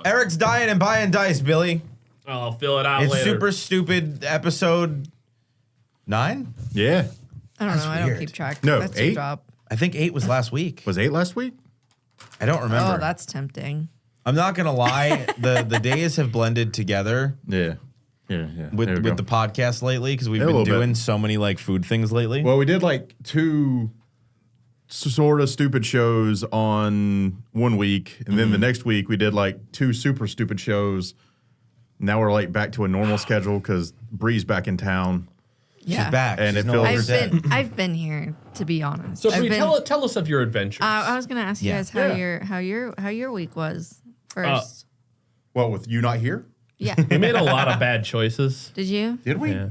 Eric's dying and buying dice, Billy. I'll fill it out later. It's super stupid episode 9? Yeah. I don't know. I don't weird. keep track. No, That's your 8? job. I think 8 was last week. Was 8 last week? I don't remember. Oh, that's tempting. I'm not gonna lie. the days have blended together Yeah. with the podcast lately because we've Yeah, a been little doing bit. so many like food things lately. Well, we did like 2 sort of stupid shows on one week, and then the next week we did like 2 super stupid shows. Now we're like back to a normal schedule because Bree's back in town. Yeah. She's back. And She's it no feels- longer dead. I've been here, to be honest. So, I've Bree, been, tell us of your adventures. I was gonna ask you Yeah. guys how your week was first. Well, with you not here, Yeah. we made a lot of bad choices. Did you? did we? Yeah.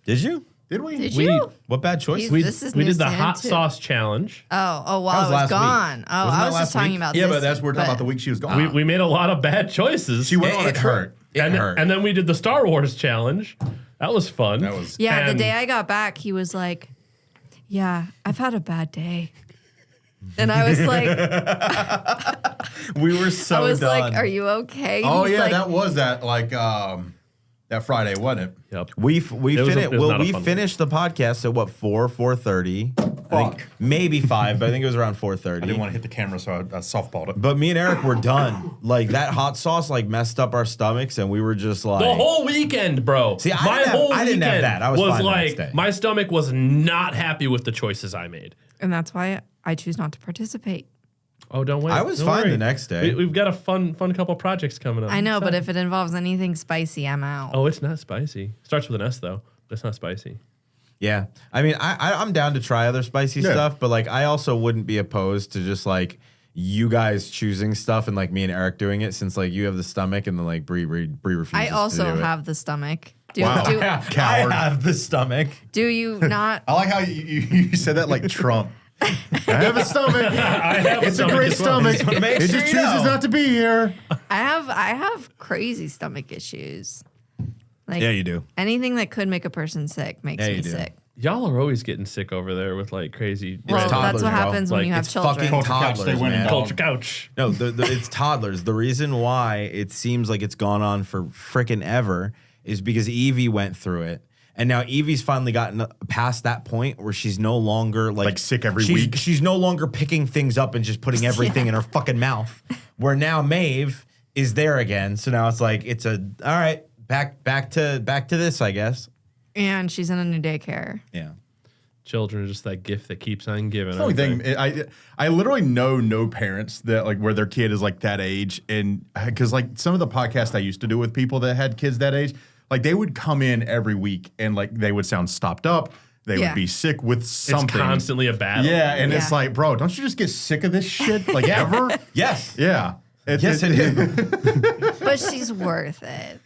Did you? Did we? Did We- you? What bad choice? We- This is we news did the to him, hot too. sauce challenge. Oh, while That was I was last week. gone. Oh, Wasn't I that was last just talking week? about Yeah, this. but that's we're talking about the week she was gone. We made a lot of bad choices. She went on a It trip. hurt. It and, hurt. and then we did the Star Wars challenge. That was fun. That was Yeah, the And- day I got back, he was like, "Yeah, I've had a bad day," and I was like, we were so "I was done. like, are you okay?" And Oh he's yeah, like, that was that that Friday, wasn't it? Yep. We It was not a fun finished the podcast at what 4:30. Fuck. Maybe 5, but I think it was around 4:30. I didn't want to hit the camera, so I softballed it. But me and Eric were done. Like that hot sauce like messed up our stomachs, and we were just like The whole weekend, bro. See, I my didn't have- whole I didn't have weekend that. I was fine the next like day. my stomach was not happy with the choices I made. and that's why I choose not to participate. Oh, don't wait. I was Don't fine worry. the next day. We've got a fun couple projects coming up. I know, but if it involves anything spicy, I'm out. Oh, it's not spicy. Starts with an S though. But it's not spicy. Yeah, I mean, I'm down to try other spicy Yeah. stuff, but like I also wouldn't be opposed to just like you guys choosing stuff and like me and Eric doing it, since like you have the stomach and then like Bree refuses. I to also do it. have the stomach. Do, Wow. do, Coward. I have the stomach. do you not? I like how you said that like Trump. I have a stomach. I have It's a great stomach. wanna make It sure just you chooses know. not to be here. I have crazy stomach issues. Like Yeah, you do. anything that could make a person sick makes Yeah, me you do. sick. Y'all are always getting sick over there with like crazy Well, toddlers, that's what bro. happens when Like, you have it's children. fucking Culture couch, toddlers, they win man. and culture couch. No, it's toddlers. The reason why it seems like it's gone on for frickin' ever is because Evie went through it. And now Evie's finally gotten past that point where she's no longer Like sick every she's- week? She's no longer picking things up and just putting everything in her fucking mouth. Where now Maeve is there again. So now it's like all right, back to this, I guess. And she's in a new daycare. Yeah. Children are just that gift that keeps on giving. The only thing I literally know no parents that like where their kid is like that age, and because like some of the podcasts I used to do with people that had kids that age, like they would come in every week and like they would sound stopped up, they Yeah. would be sick with something. It's constantly a battle. Yeah, and it's Yeah. like, bro, don't you just get sick of this shit like ever? Yes. Yeah. Yes, I do. But she's worth it.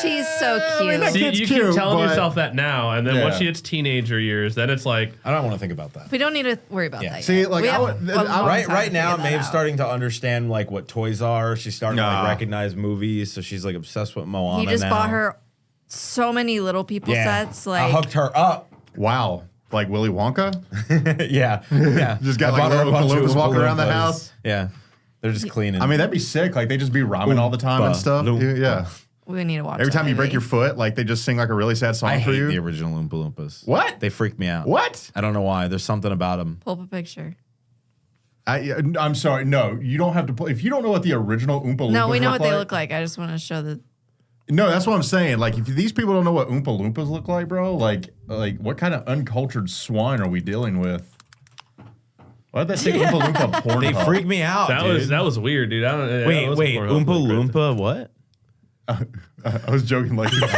She's so cute. See, Kid's you cute, keep telling but- yourself that now, and then once Yeah. she hits teenager years, then it's like, I don't want to think about that. We don't need to worry about Yeah. that. See, yet. like, We I have would- a long Right time right to now, figure that Maeve's out. starting to understand like what toys are. She's starting to Nah. like recognize movies, so she's like obsessed with Moana. He just now. bought her so many little people sets. I Like hooked her up. Wow. Like Willy Wonka? Yeah, yeah. Just got I like bought her a little bunch of Oompa Loompas walking around the Oompa Loompas. house. Yeah, they're just cleaning. I mean, that'd be sick. Like they just be rhyming all the time and stuff. Loompa. Yeah. we need to watch. Every that time you break movie. your foot, like they just sing like a really sad song I for hate you. the original Oompa Loompas. What? They freak me out. What? I don't know why. There's something about them. pull up a picture. I'm sorry. No, you don't have to play. If you don't know what the original Oompa Loompas No, we know what they look like. I just want to show the. No, that's what I'm saying. Like, if these people don't know what Oompa Loompas look like, bro, like what kind of uncultured swine are we dealing with? Why did that say Oompa Loompa porn? They freak me out. that was weird, dude. I don't, Wait, Oompa Loompa, what? I was joking, like it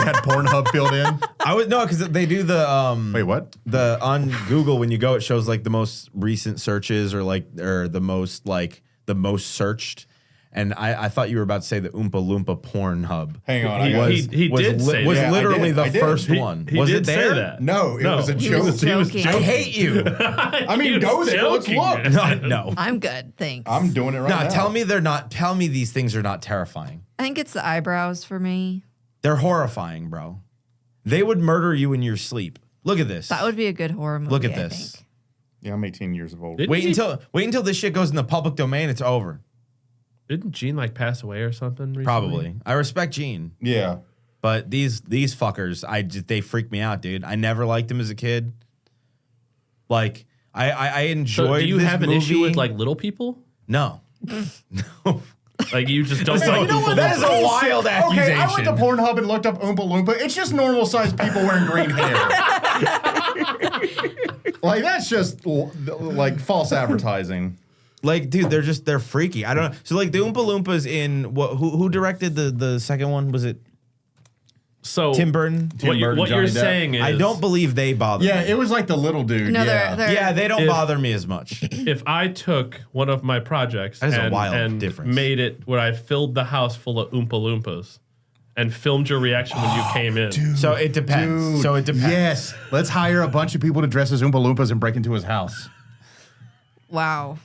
had Pornhub filled in. I would no, because they do the Wait, what? the on Google when you go, it shows like the most recent searches or the most searched. And I thought you were about to say the Oompa Loompa Pornhub. Hang on, He- I got he- it. he was did say was that. literally I the did. first He- one. he Was did it say there? that. No, it was a He joke. was joking. I hate you. I mean, He go was there. Let's joking. look. No. I'm good, thanks. I'm doing it right now. No, tell me they're not. Tell me these things are not terrifying. I think it's the eyebrows for me. They're horrifying, bro. They would murder you in your sleep. Look at this. That would be a good horror movie. Look at I this. think. Yeah, I'm 18 years of old. Did Wait he? until this shit goes in the public domain. It's over. Didn't Gene like pass away or something recently? Probably. I respect Gene, Yeah. but these fuckers, they freak me out, dude. I never liked them as a kid. Like I So enjoyed. do you this have an movie. issue with like little people? No. No. Like you just don't So, like you know what? Oompa That is a Loompas? wild accusation. Okay, I went to Pornhub and looked up Oompa Loompa. It's just normal sized people wearing green hair. Like that's just like false advertising. Like, dude, they're freaky. I don't know. So like the Oompa Loompas in what? Who directed the second one? Was it So Tim Burton? What you're Johnny Depp. saying is, I don't believe they bother. Yeah, me. it was like the little dude. No, yeah. they're Yeah, they don't If- bother me as much. if I took one of my projects That is a and, wild and difference. made it where I filled the house full of Oompa Loompas and filmed your reaction when you came in. So it depends. Dude, So it depends. Yes, let's hire a bunch of people to dress as Oompa Loompas and break into his house. wow.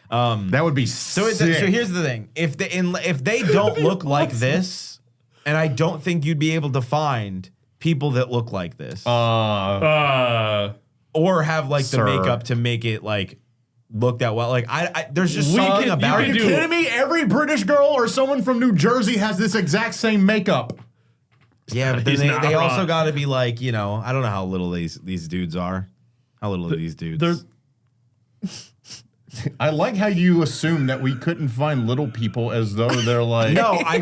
That would be So sick. so here's the thing: if they don't look like this, and I don't think you'd be able to find people that look like this, or have like the Sir. makeup to make it like look that well. Like I there's just We something could- about you Are it. you do- kidding me? Every British girl or someone from New Jersey has this exact same makeup. Yeah, but then He's they, not they also wrong. got to be like, you know, I don't know how little these dudes are. How little are these dudes? They're I like how you assume that we couldn't find little people as though they're like no, I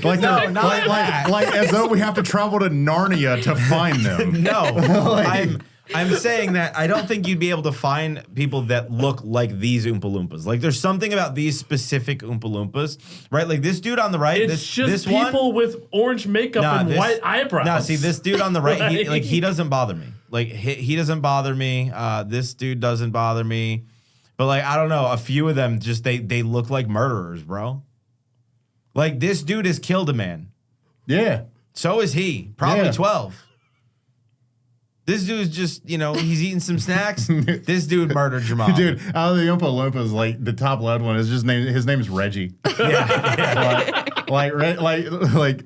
like No, they're- not like, that. like as though we have to travel to Narnia to find them. no. I'm saying that I don't think you'd be able to find people that look like these Oompa Loompas. Like there's something about these specific Oompa Loompas, right? Like this dude on the right, it's just this people one, with orange makeup and this- white eyebrows. No, see this dude on the right, he, Like- like he doesn't bother me. Like he doesn't bother me. This dude doesn't bother me. But like I don't know, a few of them just they look like murderers, bro. Like this dude has killed a man. Yeah. So is he. Probably Yeah. 12. This dude's just, you know, he's eating some snacks. This dude murdered your mom. Dude, out of the Oompa Loompas, like the top left one is just named. His name is Reggie. like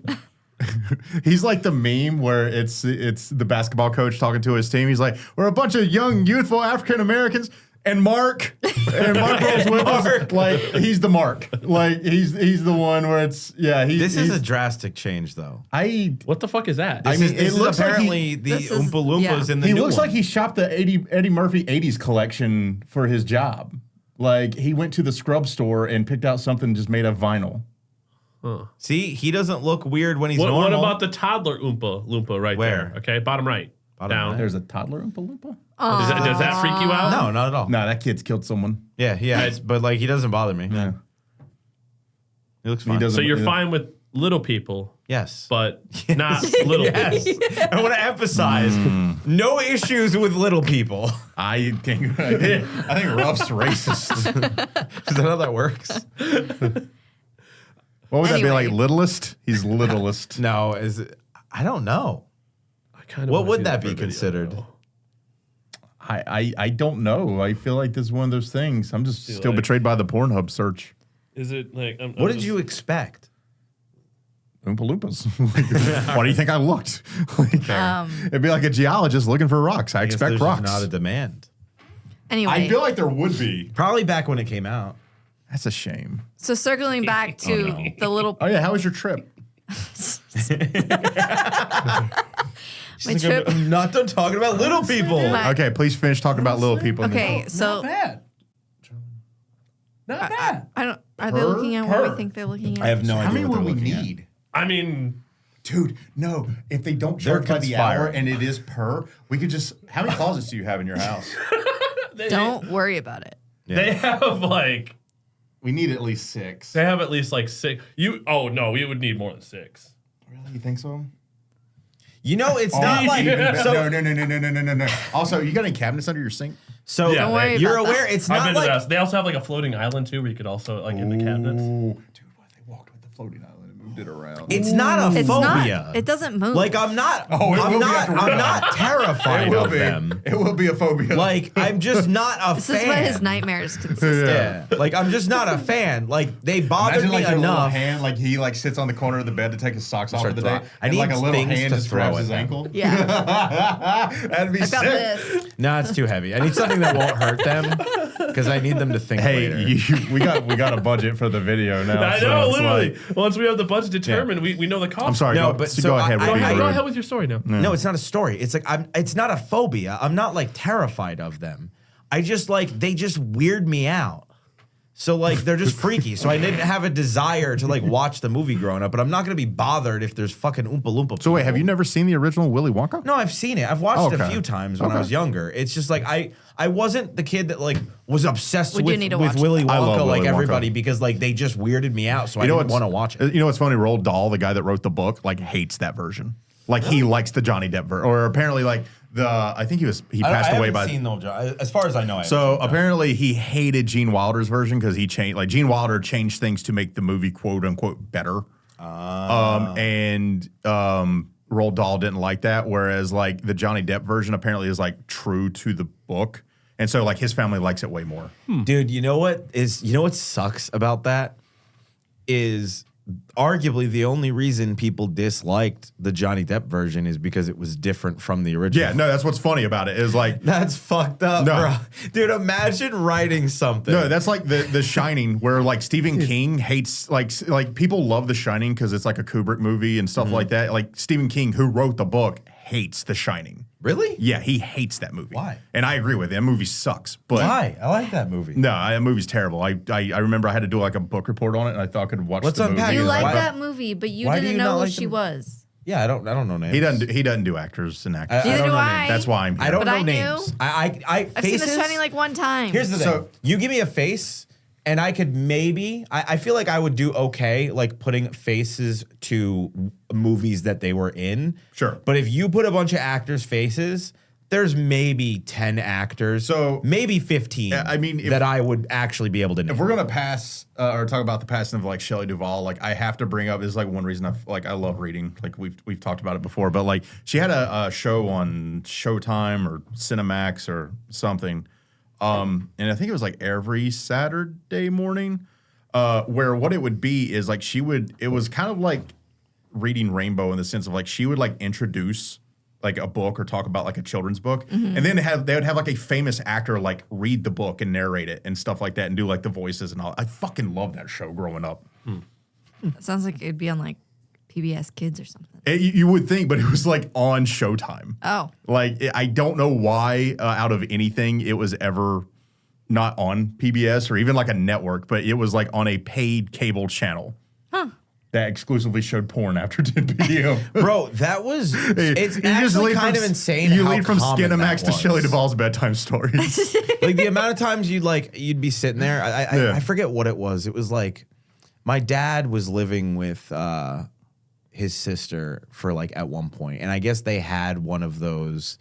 he's like the meme where it's the basketball coach talking to his team. He's like, "We're a bunch of young, youthful African Americans." And Mark goes with us. Like he's the Mark. Like he's the one where it's This is a drastic change, though. What the fuck is that? This mean, is, it this is looks like apparently the this is- Oompa Loompas yeah. in the he new looks one. like he shopped the Eddie Murphy 80s collection for his job. Like he went to the scrub store and picked out something just made of vinyl. See, he doesn't look weird when he's What normal. about the toddler Oompa Loompa right Where? there? Okay, bottom right. Bottom down. right. There's a toddler Oompa Loompa? Does that freak you out? No, not at all. No, that kid's killed someone. Yeah, he has, but like he doesn't bother me. Yeah. He looks fine. doesn't- So you're Yeah. fine with little people, Yes. but not little Yes. people. I want to emphasize no issues with little people. I think Ruff's racist. Is that how that works? What would that be like? Anyway. Littlest? He's littlest. No, is it, I don't know. I kinda What wanna would see that for be a video, considered? though. I don't know. I feel like this is one of those things. I'm just still like- betrayed by the Pornhub search. Is it like? What did you expect? Oompa Loompas. Why do you think I looked? It'd be like a geologist looking for rocks. I guess expect there's rocks. just not a demand. Anyway, I feel like there would be. Probably back when it came out. That's a shame. so circling back to the little Oh yeah, how was your trip? my trip. I'm not done talking about little people. My- Okay, please finish talking about little people. Okay, so bad. Not bad. I don't. Are they looking at what we think they're looking at? I have no How idea many what will they're we looking at. need? I mean, Dude, no. If they don't They're charge by the hour conspiring. and it is per, we could just. How many closets do you have in your house? Don't worry about it. they have like We need at least 6. they have at least like 6. Oh no, we would need more than 6. Really? You think so? You know, it's not like so. No. Also, you got any cabinets under your sink? So Yeah, Don't worry you're about that. aware it's I've not been to like that. They also have like a floating island too, where you could also like in the cabinets. Ooh, dude, what if they walked with the floating island? moved it around. It's not a It's phobia. not. It doesn't move. Like I'm not. Oh, it will I'm be not. after we're I'm done. not terrified It will of be. them. It will be a phobia. Like I'm just not a This fan. is what his nightmares consist of. Yeah. Like I'm just not a fan. Like they bothered Imagine me like their little enough. hand, like he like sits on the corner of the bed to take his socks off for the day. I and need like a little things hand to just throw grabs at his them. ankle. Yeah. That'd be I've got sick. this. No, it's too heavy. I need something that won't hurt them because I need them to think Hey, later. we got a budget for the video now. I so know, it's literally. like- Once we have the budget determined, we know the cost. I'm sorry. No, go, but so so go ahead. I- We're being I- Go rude. ahead with your story now. No, it's not a story. It's like it's not a phobia. I'm not like terrified of them. I just like they just weird me out. So like they're just freaky. So I didn't have a desire to like watch the movie growing up, but I'm not gonna be bothered if there's fucking Oompa Loompa. So wait, people. have you never seen the original Willy Wonka? No, I've seen it. I've watched it a Okay. few times when I was younger. It's just like I wasn't the kid that like was obsessed We do need to watch with Willy I love Wonka like Willy Wonka. everybody because like they just weirded me out, so I didn't want to watch it. You know what's funny? Roald Dahl, the guy that wrote the book, like hates that version. Like he likes the Johnny Depp version, or apparently like I think he passed away by. As far as I know. So apparently he hated Gene Wilder's version because he changed, like Gene Wilder changed things to make the movie quote unquote better. And Roald Dahl didn't like that. Whereas like the Johnny Depp version apparently is like true to the book. And so like his family likes it way more. Dude, you know what sucks about that is arguably the only reason people disliked the Johnny Depp version is because it was different from the original. Yeah, no, that's what's funny about it is like That's fucked up, No. bro. Dude, imagine writing something. no, that's like the Shining, where like Stephen King hates like people love The Shining because it's like a Kubrick movie and stuff like that. Like Stephen King, who wrote the book, hates The Shining. Really? Yeah, he hates that movie. Why? And I agree with it. That movie sucks. But Why? I like that movie. no, that movie's terrible. I remember I had to do like a book report on it, and I thought I could watch Let's the unpack movie. You it. like Why- that movie, but you why do didn't you know not who like she the- was. Yeah, I don't know names. He doesn't do actors and actors. I Neither don't do know I. names. That's why I'm. I don't But know I knew. names. I've faces, seen The Shining like one time. Here's the thing. So- You give me a face, and I could maybe. I feel like I would do okay, like putting faces to movies that they were in. Sure. But if you put a bunch of actors' faces, there's maybe 10 actors. So- maybe 15. Yeah, I mean, if- that I would actually be able to name. If we're gonna pass or talk about the passing of like Shelley Duvall, like I have to bring up is like one reason I love reading. Like we've talked about it before, but like she had a show on Showtime or Cinemax or something, and I think it was like every Saturday morning, where what it would be is like it was kind of like reading Rainbow in the sense of like she would like introduce like a book or talk about like a children's book, and then they would have like a famous actor like read the book and narrate it and stuff like that and do like the voices and all. I fucking loved that show growing up. It sounds like it'd be on like PBS Kids or something. You would think, but it was like on Showtime. Oh, Like I don't know why out of anything it was ever not on PBS or even like a network, but it was like on a paid cable channel. That exclusively showed porn after 10 p.m. Bro, that was. It's You just actually lead kind from- of insane. You how lead from common Skinamax that to was. Shelley Duvall's bedtime stories. Like the amount of times you'd be sitting there. Yeah. I forget what it was. It was like my dad was living with his sister for like at one point, and I guess they had one of those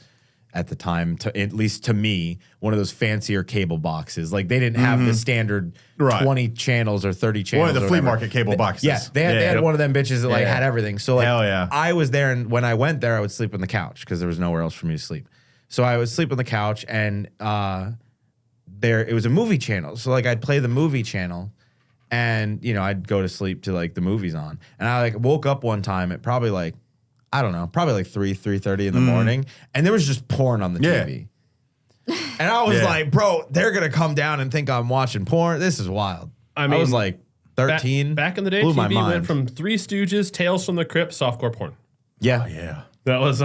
at the time. At least to me, one of those fancier cable boxes. Like they didn't have the standard Right. 20 channels or 30 channels. the or flea whatever. market cable boxes. Yeah, they had one of them bitches that like Yeah. had everything. So like Hell yeah. I was there, and when I went there, I would sleep on the couch because there was nowhere else for me to sleep. So I would sleep on the couch, and it was a movie channel. So like I'd play the movie channel, and I'd go to sleep to like the movies on. And I like woke up one time at probably like I don't know, probably like 3:30 in the morning, and there was just porn on the Yeah. TV. And I was Yeah. like, bro, they're gonna come down and think I'm watching porn. This is wild. I I was mean, like 13. Back in the day, Blew my TV mind. went from Three Stooges, Tales from the Crypt, softcore porn. yeah. Yeah. That was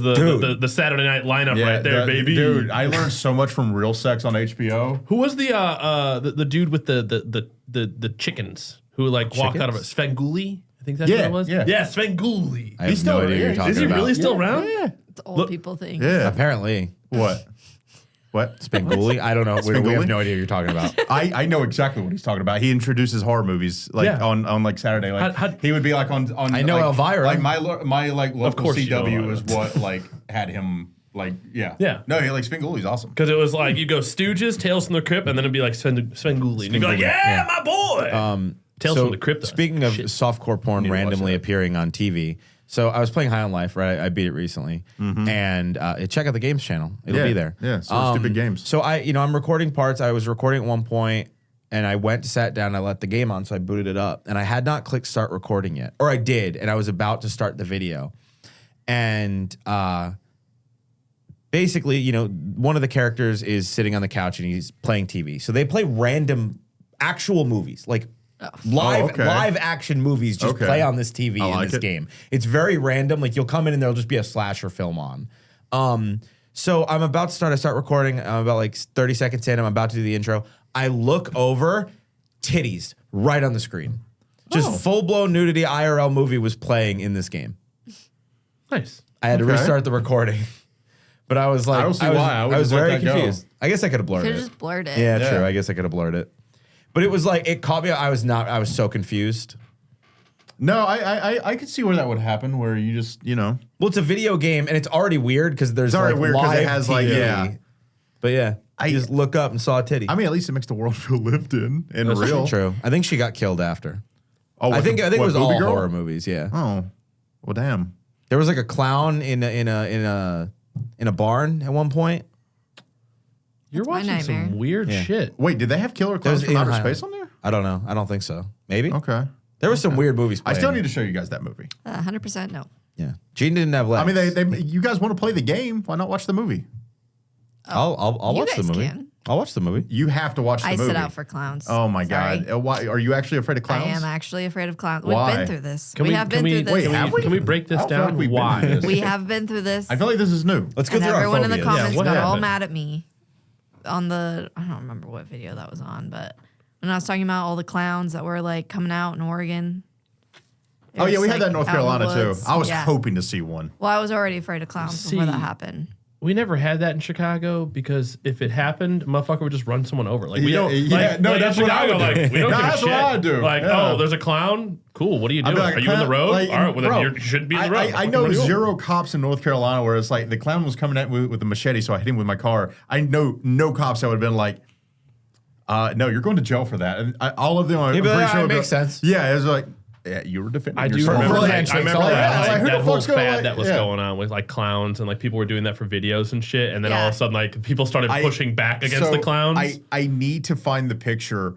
Dude. the Saturday night lineup right there, that- baby. Dude, I learned so much from Real Sex on HBO. Who was the dude with the chickens who like walked out of it? Svengoolie? I think that's what Yeah, it was. yeah. Yeah, Svengoolie. I have still- no idea who yeah, you're talking Is he about. really still around? Yeah. it's old people thing. Yeah. Apparently. What? What? Spenguli? I don't know. We have Spenguli? no idea what you're talking about. I know exactly what he's talking about. He introduces horror movies like Yeah. on like Saturday. Like he would be like on. I know like, Elvira. Like my like local course you know CW Elvira. is what like had him like yeah. Yeah. No, he like Spinguli's awesome. Because it was like you go Stooges, Tales from the Crypt, and then it'd be like Svengoolie. And you'd be like, Svengoolie, yeah, my boy. Tales from the Crypt. Speaking of softcore porn Need to watch randomly that. appearing on TV, so I was playing High on Life, right? I beat it recently, and check out the games channel; it'll be there. Yeah, so stupid games. So I'm recording parts. I was recording at one point, and I went to sat down. I let the game on, so I booted it up, and I had not clicked start recording yet, or I did, and I was about to start the video, and basically, one of the characters is sitting on the couch and he's playing TV. So they play random actual movies, like live action movies just play on this TV in this game. It's very random. Like you'll come in and there'll just be a slasher film on. So I'm about to start. I start recording. I'm about like 30 seconds in. I'm about to do the intro. I look over, titties right on the screen. Just full-blown nudity IRL movie was playing in this game. Nice. I had to restart the recording. But I was like, I don't see why. I would was just let very that go. confused. I guess I could have blurred Could it. have just blurred it. Yeah, true. I guess I could have blurred it. But it was like, it caught me. I was so confused. No, I could see where that would happen, where you just, Well, it's a video game, and it's already weird because there's already like weird 'cause it live has, TV. like, yeah. But yeah, I just look up and saw a titty. I mean, at least it makes the world feel lived in and That's real. True. I think she got killed after. Oh, I think it was all Booby Girl? horror movies. Yeah. Oh, well, damn. There was like a clown in a barn at one point. You're my watching some nightmare. weird shit. Wait, did they have killer clowns There's from outer in space on there? I don't know. I don't think so. Maybe. Okay. There was some weird movies. I still playing. need to show you guys that movie. 100% no. Yeah. Gene didn't have legs. I mean, you guys want to play the game? Why not watch the movie? I'll You watch the guys movie. can. I'll watch the movie. You have to watch the I movie. sit out for clowns. Oh my Sorry. god! Why are you actually afraid of clowns? I am actually afraid of clowns. Why? We've been through this. Can we have been through this. wait, have we? Can we break this I don't feel like down? we've been Why? through this. We have been through this. I feel like this is new. Let's go And through our everyone in the phobias. comments what got all happened? mad at me on the, I don't remember what video that was on, but when I was talking about all the clowns that were like coming out in Oregon. It Oh yeah, was, we had like, that in North out the Carolina too. woods. I was Yeah. hoping to see one. Well, I was already afraid of clowns before that See, happened. We never had that in Chicago because if it happened, motherfucker would just run someone over. Like we Yeah, don't. yeah. Like, No, like, that's in what I Chicago. would do. Like we don't No, give a that's shit. what I would do. Like, Yeah. oh, there's a clown. Cool. What are you I'd doing? be like, Are you in the road? like, All right. Well, bro, then you shouldn't be in the road. I Fucking know run you over. zero cops in North Carolina where it's like the clown was coming at me with a machete, so I hit him with my car. I know no cops that would have been like, no, you're going to jail for that. And all of them, I'm You'd be pretty like, sure. "Ah, it would makes go- sense." Yeah, it was like, yeah, you were defending I do yourself. remember For that. handshakes. I remember Like, that, yeah, like, who the that whole fuck's gonna, fad like- that was yeah. going on with like clowns and like people were doing that for videos and shit. And then all Yeah. of a sudden, like people started pushing back against So, the clowns. I need to find the picture.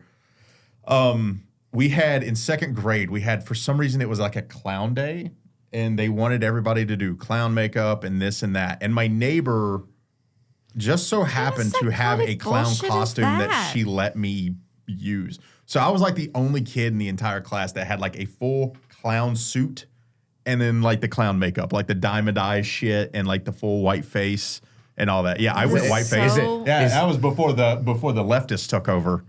We had in second grade, for some reason it was like a clown day, and they wanted everybody to do clown makeup and this and that. And my neighbor just so happened to have a psychotic clown bullshit is costume that that? she let me use. So I was like the only kid in the entire class that had like a full clown suit and then like the clown makeup, like the diamond eye shit and like the full white face and all that. Yeah, I went is white face. so- Yeah, that was before the leftists took over.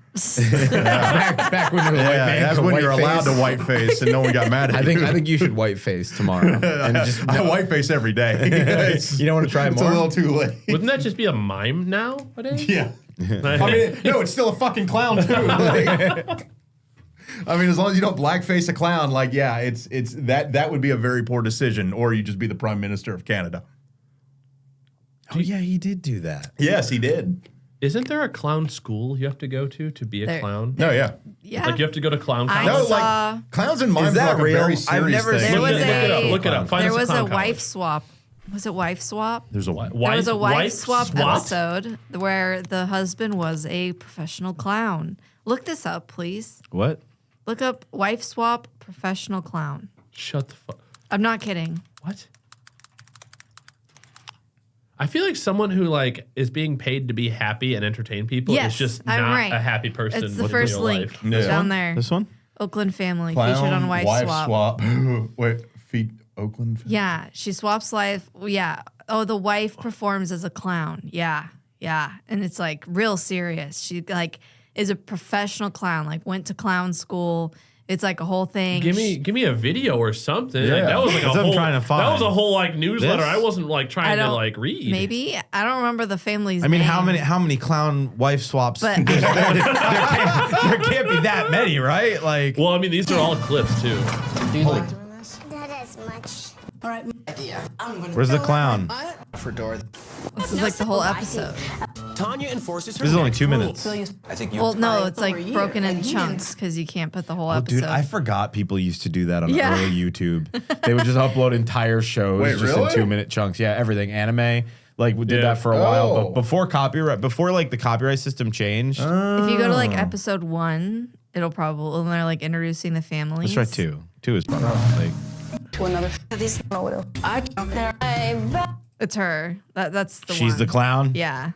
back when you were a white man. That's could when white you're allowed face. to white face and no one got mad at I you. think you should white face tomorrow. And just I white face every day. you don't want to try It's more. a little too late. Wouldn't that just be a mime nowadays? Yeah. I mean, no, it's still a fucking clown too. Like, I mean, as long as you don't blackface a clown, like, yeah, it's that would be a very poor decision, or you just be the Prime Minister of Canada. Oh yeah, he did do that. Yes, he did. Isn't there a clown school you have to go to be a There- clown? No, yeah. Yeah. Like you have to go to clown I college? No, saw- like clowns and mimes that are like real? a very I've serious never thing. seen There was look it up. a- Look it up. Find there us a was a clown wife college. swap. Was it wife swap? There's a Wife, There was a wife swap swap? episode where the husband was a professional clown. Look this up, please. What? Look up wife swap professional clown. Shut the fuck. I'm not kidding. What? I feel like someone who like is being paid to be happy and entertain people Yes, is just I'm not right. a happy person. It's the with first real link life. Yeah. down there. This one? Oakland family featured on wife swap. Wait, feet Oakland. Yeah, she swaps life. Yeah. Oh, the wife performs as a clown. Yeah. Yeah. And it's like real serious. She like is a professional clown, like went to clown school. It's like a whole thing. Give me a video or something. Like, Yeah. that was like That's a what I'm whole. trying to That was find. a whole like newsletter. This? I wasn't like I trying to don't like read. Maybe I don't remember the family's I mean, name. how many clown wife swaps? But there can't be that many, right? Like, Well, I mean, these are all clips too. Do you like doing this? Not as much. All right, idea. I'm gonna where's the clown? for Dorothy. this is like the whole episode. Tanya enforces her This is only next 2 rule. minutes. I think you. Well, no, it's like broken in chunks because you can't put the whole Oh, episode. dude, I forgot people used to do that on Yeah. early YouTube. They would just upload entire shows Wait, just really? in 2-minute chunks. Yeah, everything. Anime. Like, we did Yeah. that for a while. Oh. But before like the copyright system changed. If you go to like episode 1, it'll probably, when they're like introducing the families. Let's try 2. 2 is probably like. To another. This It's her. That's the She's one. the clown? Yeah.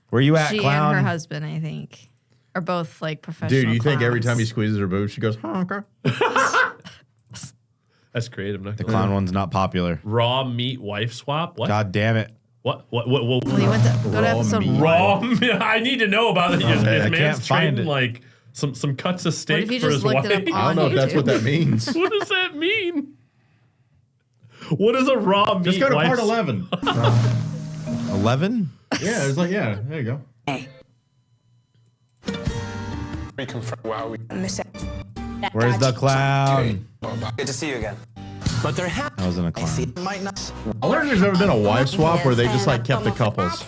Where you at, She clown? and her husband, I think, are both like professional Dude, you think every clowns. time he squeezes her boob, she goes, huh, okay. That's creative. Not The clown one's not popular. Raw meat wife swap. What? God damn it. What? Well, you went to go to Raw episode meat. 1. Raw. I need to know about it. His I man's can't find trading it. like some cuts of steak if you for just his looked wife. it up I don't know if that's what that means. What does that mean? What is a raw meat? Just go to wife part s- 11. 11? Yeah, it's like, yeah, there you go. Where's the clown? Good to see you again. But there I wasn't a clown. Might not. I wonder if there's ever been a wife swap where they just like kept the couples.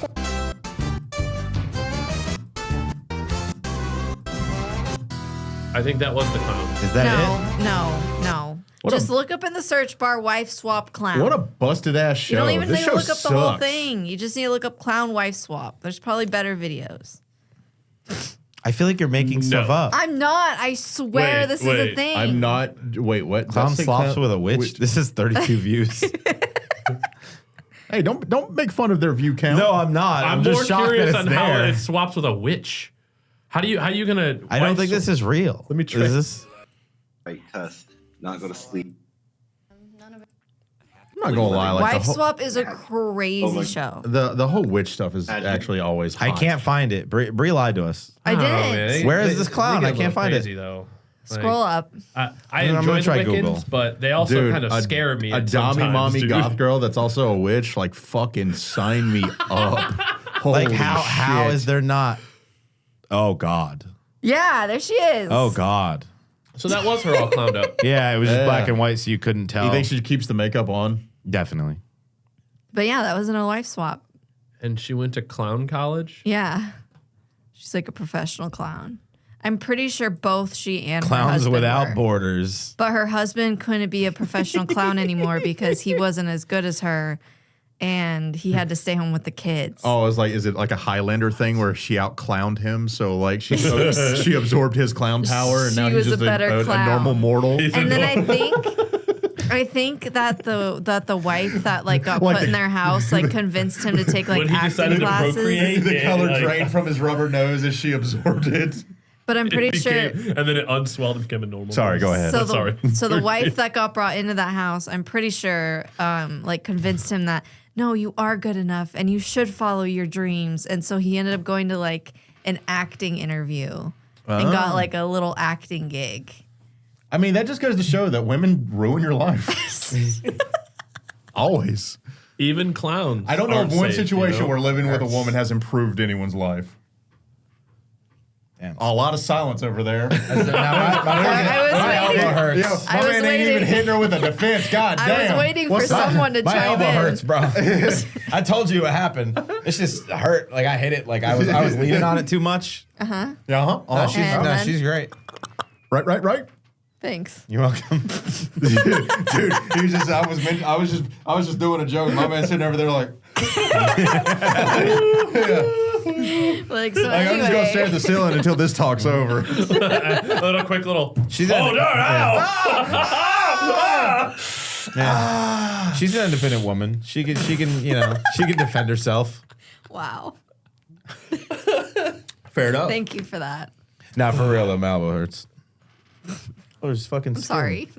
I think that was the clown. Is that it? No. What Just a- look up in the search bar wife swap clown. What a busted ass show. You don't even this need show to look up sucks. the whole thing. You just need to look up clown wife swap. There's probably better videos. I feel like you're making stuff up. I'm not. I swear Wait, this is a wait. thing. I'm not. Wait, what? Clown Let's say slops clown- with a witch. This is 32 views. Hey, don't make fun of their view count. No, I'm not. I'm just more shocked curious that on it's how there. it swaps with a witch. How you gonna? I don't wife think sw- this is real. Let me try- Is this? Right, cuss, not go to sleep. I'm not gonna lie. Like wife the whole, swap is a crazy my- show. the whole witch stuff is actually always. I hot. can't find it. Bree lied to us. I don't know, didn't. man. They- Where is they- this clown? they I get a can't little find it. crazy, Though. Like, Scroll up. I I'm gonna enjoy try the Wiccans, Google. but they also Dude, kind of scare me. A at dummy sometimes, mommy dude. goth girl that's also a witch. Like fucking sign me up. Holy Like how shit. is there not? Oh God. Yeah, there she is. Oh God. So that was her all clowned up. Yeah, it was just Yeah. black and white, so you couldn't tell. You think she keeps the makeup on? Definitely. But yeah, that wasn't a wife swap. And she went to clown college. Yeah. She's like a professional clown. I'm pretty sure both she and her Clowns husband without were. borders. But her husband couldn't be a professional clown anymore because he wasn't as good as her and he had to stay home with the kids. Oh, it's like, is it like a Highlander thing where she out clowned him? So like she she absorbed his clown power, and She now was he's a just better a clown. normal mortal. And then I think that the wife that like got Like put in their house like convinced him to take like When he acting decided to classes. procreate. The Yeah, color like- drained from his rubber nose as she absorbed it. But I'm pretty sure. And then it unswelled and became a normal. Sorry, go ahead. So Sorry. the wife that got brought into that house, I'm pretty sure, like convinced him that no, you are good enough and you should follow your dreams. And so he ended up going to like an acting interview and got like a little acting gig. I mean, that just goes to show that women ruin your life. Always. Even clowns. I don't know aren't of one safe, situation you know? where living with a woman has improved anyone's life. Damn. A lot of silence over there. I was waiting. hurts. Yo, I my was man ain't even waiting. hitting her with a defense. God damn. I was waiting for What's up? someone to My chime elbow in. hurts, bro. I told you what happened. It's just hurt. Like I hit it. Like I was leaning on it too much. Yeah, No, she's, And no, then- she's great. Right. Thanks. You're welcome. Dude, he was just I was just doing a joke. My man sitting over there like Like so. I'm just gonna stare at Anyway, the ceiling until this talk's over. A little quick little. She's Oh in- no! Yeah. She's an independent woman. She can she can defend herself. wow. Fair enough. Thank you for that. Not for real though. My elbow hurts. Oh, there's fucking. I'm sorry.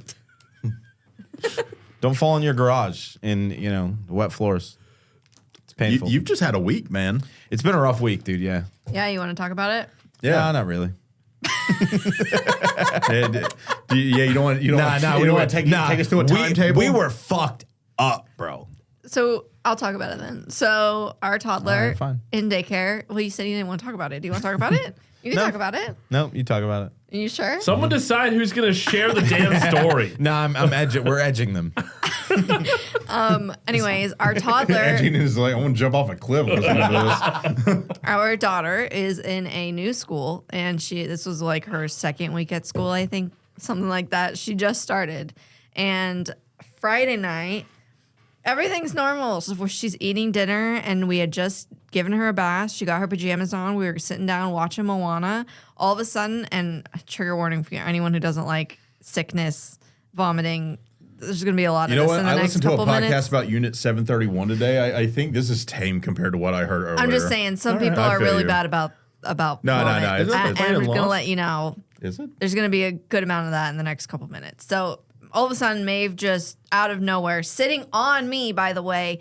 Don't fall in your garage in wet floors. It's painful. You've just had a week, man. It's been a rough week, dude. Yeah. Yeah, you want to talk about it? No, not really. You don't want to take us to a timetable. We were fucked up, bro. So I'll talk about it then. So our toddler All right, fine. in daycare. Well, you said you didn't want to talk about it. Do you want to talk about it? You can No. talk about it. No, you talk about it. Are you sure? Someone decide who's gonna share the damn story. No, I'm edging. We're edging them. Anyways, our toddler, Gina's like, I want to jump off a cliff listening to this. our daughter is in a new school, and this was like her second week at school, I think, something like that. She just started, and Friday night, everything's normal. So she's eating dinner, and we had just given her a bath. She got her pajamas on. We were sitting down watching Moana. All of a sudden, and trigger warning for anyone who doesn't like sickness, vomiting. There's going to be a lot You of know this what? in the I next listened to a couple podcast minutes. about Unit 731 today. I think this is tame compared to what I heard earlier. I'm just saying, some people I are feel really you. bad about No. vomit. It's And I'm going to let you know, Is it? there's going to be a good amount of that in the next couple minutes. So all of a sudden, Maeve just out of nowhere, sitting on me, by the way,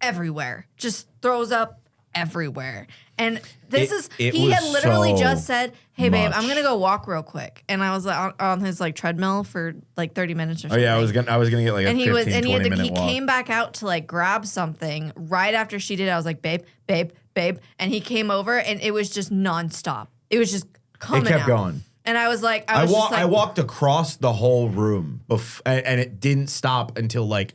everywhere, just throws up everywhere. And he had literally just said, hey, babe, I'm going to go walk real quick. And I was like on his like treadmill for like 30 minutes or something. Oh yeah, I was gonna get like a 15-20 minute he walk. came back out to like grab something right after she did it. I was like, babe, babe, babe. And he came over and it was just nonstop. It was just coming It kept out. going. And I was like, I walked across the whole room, and it didn't stop until like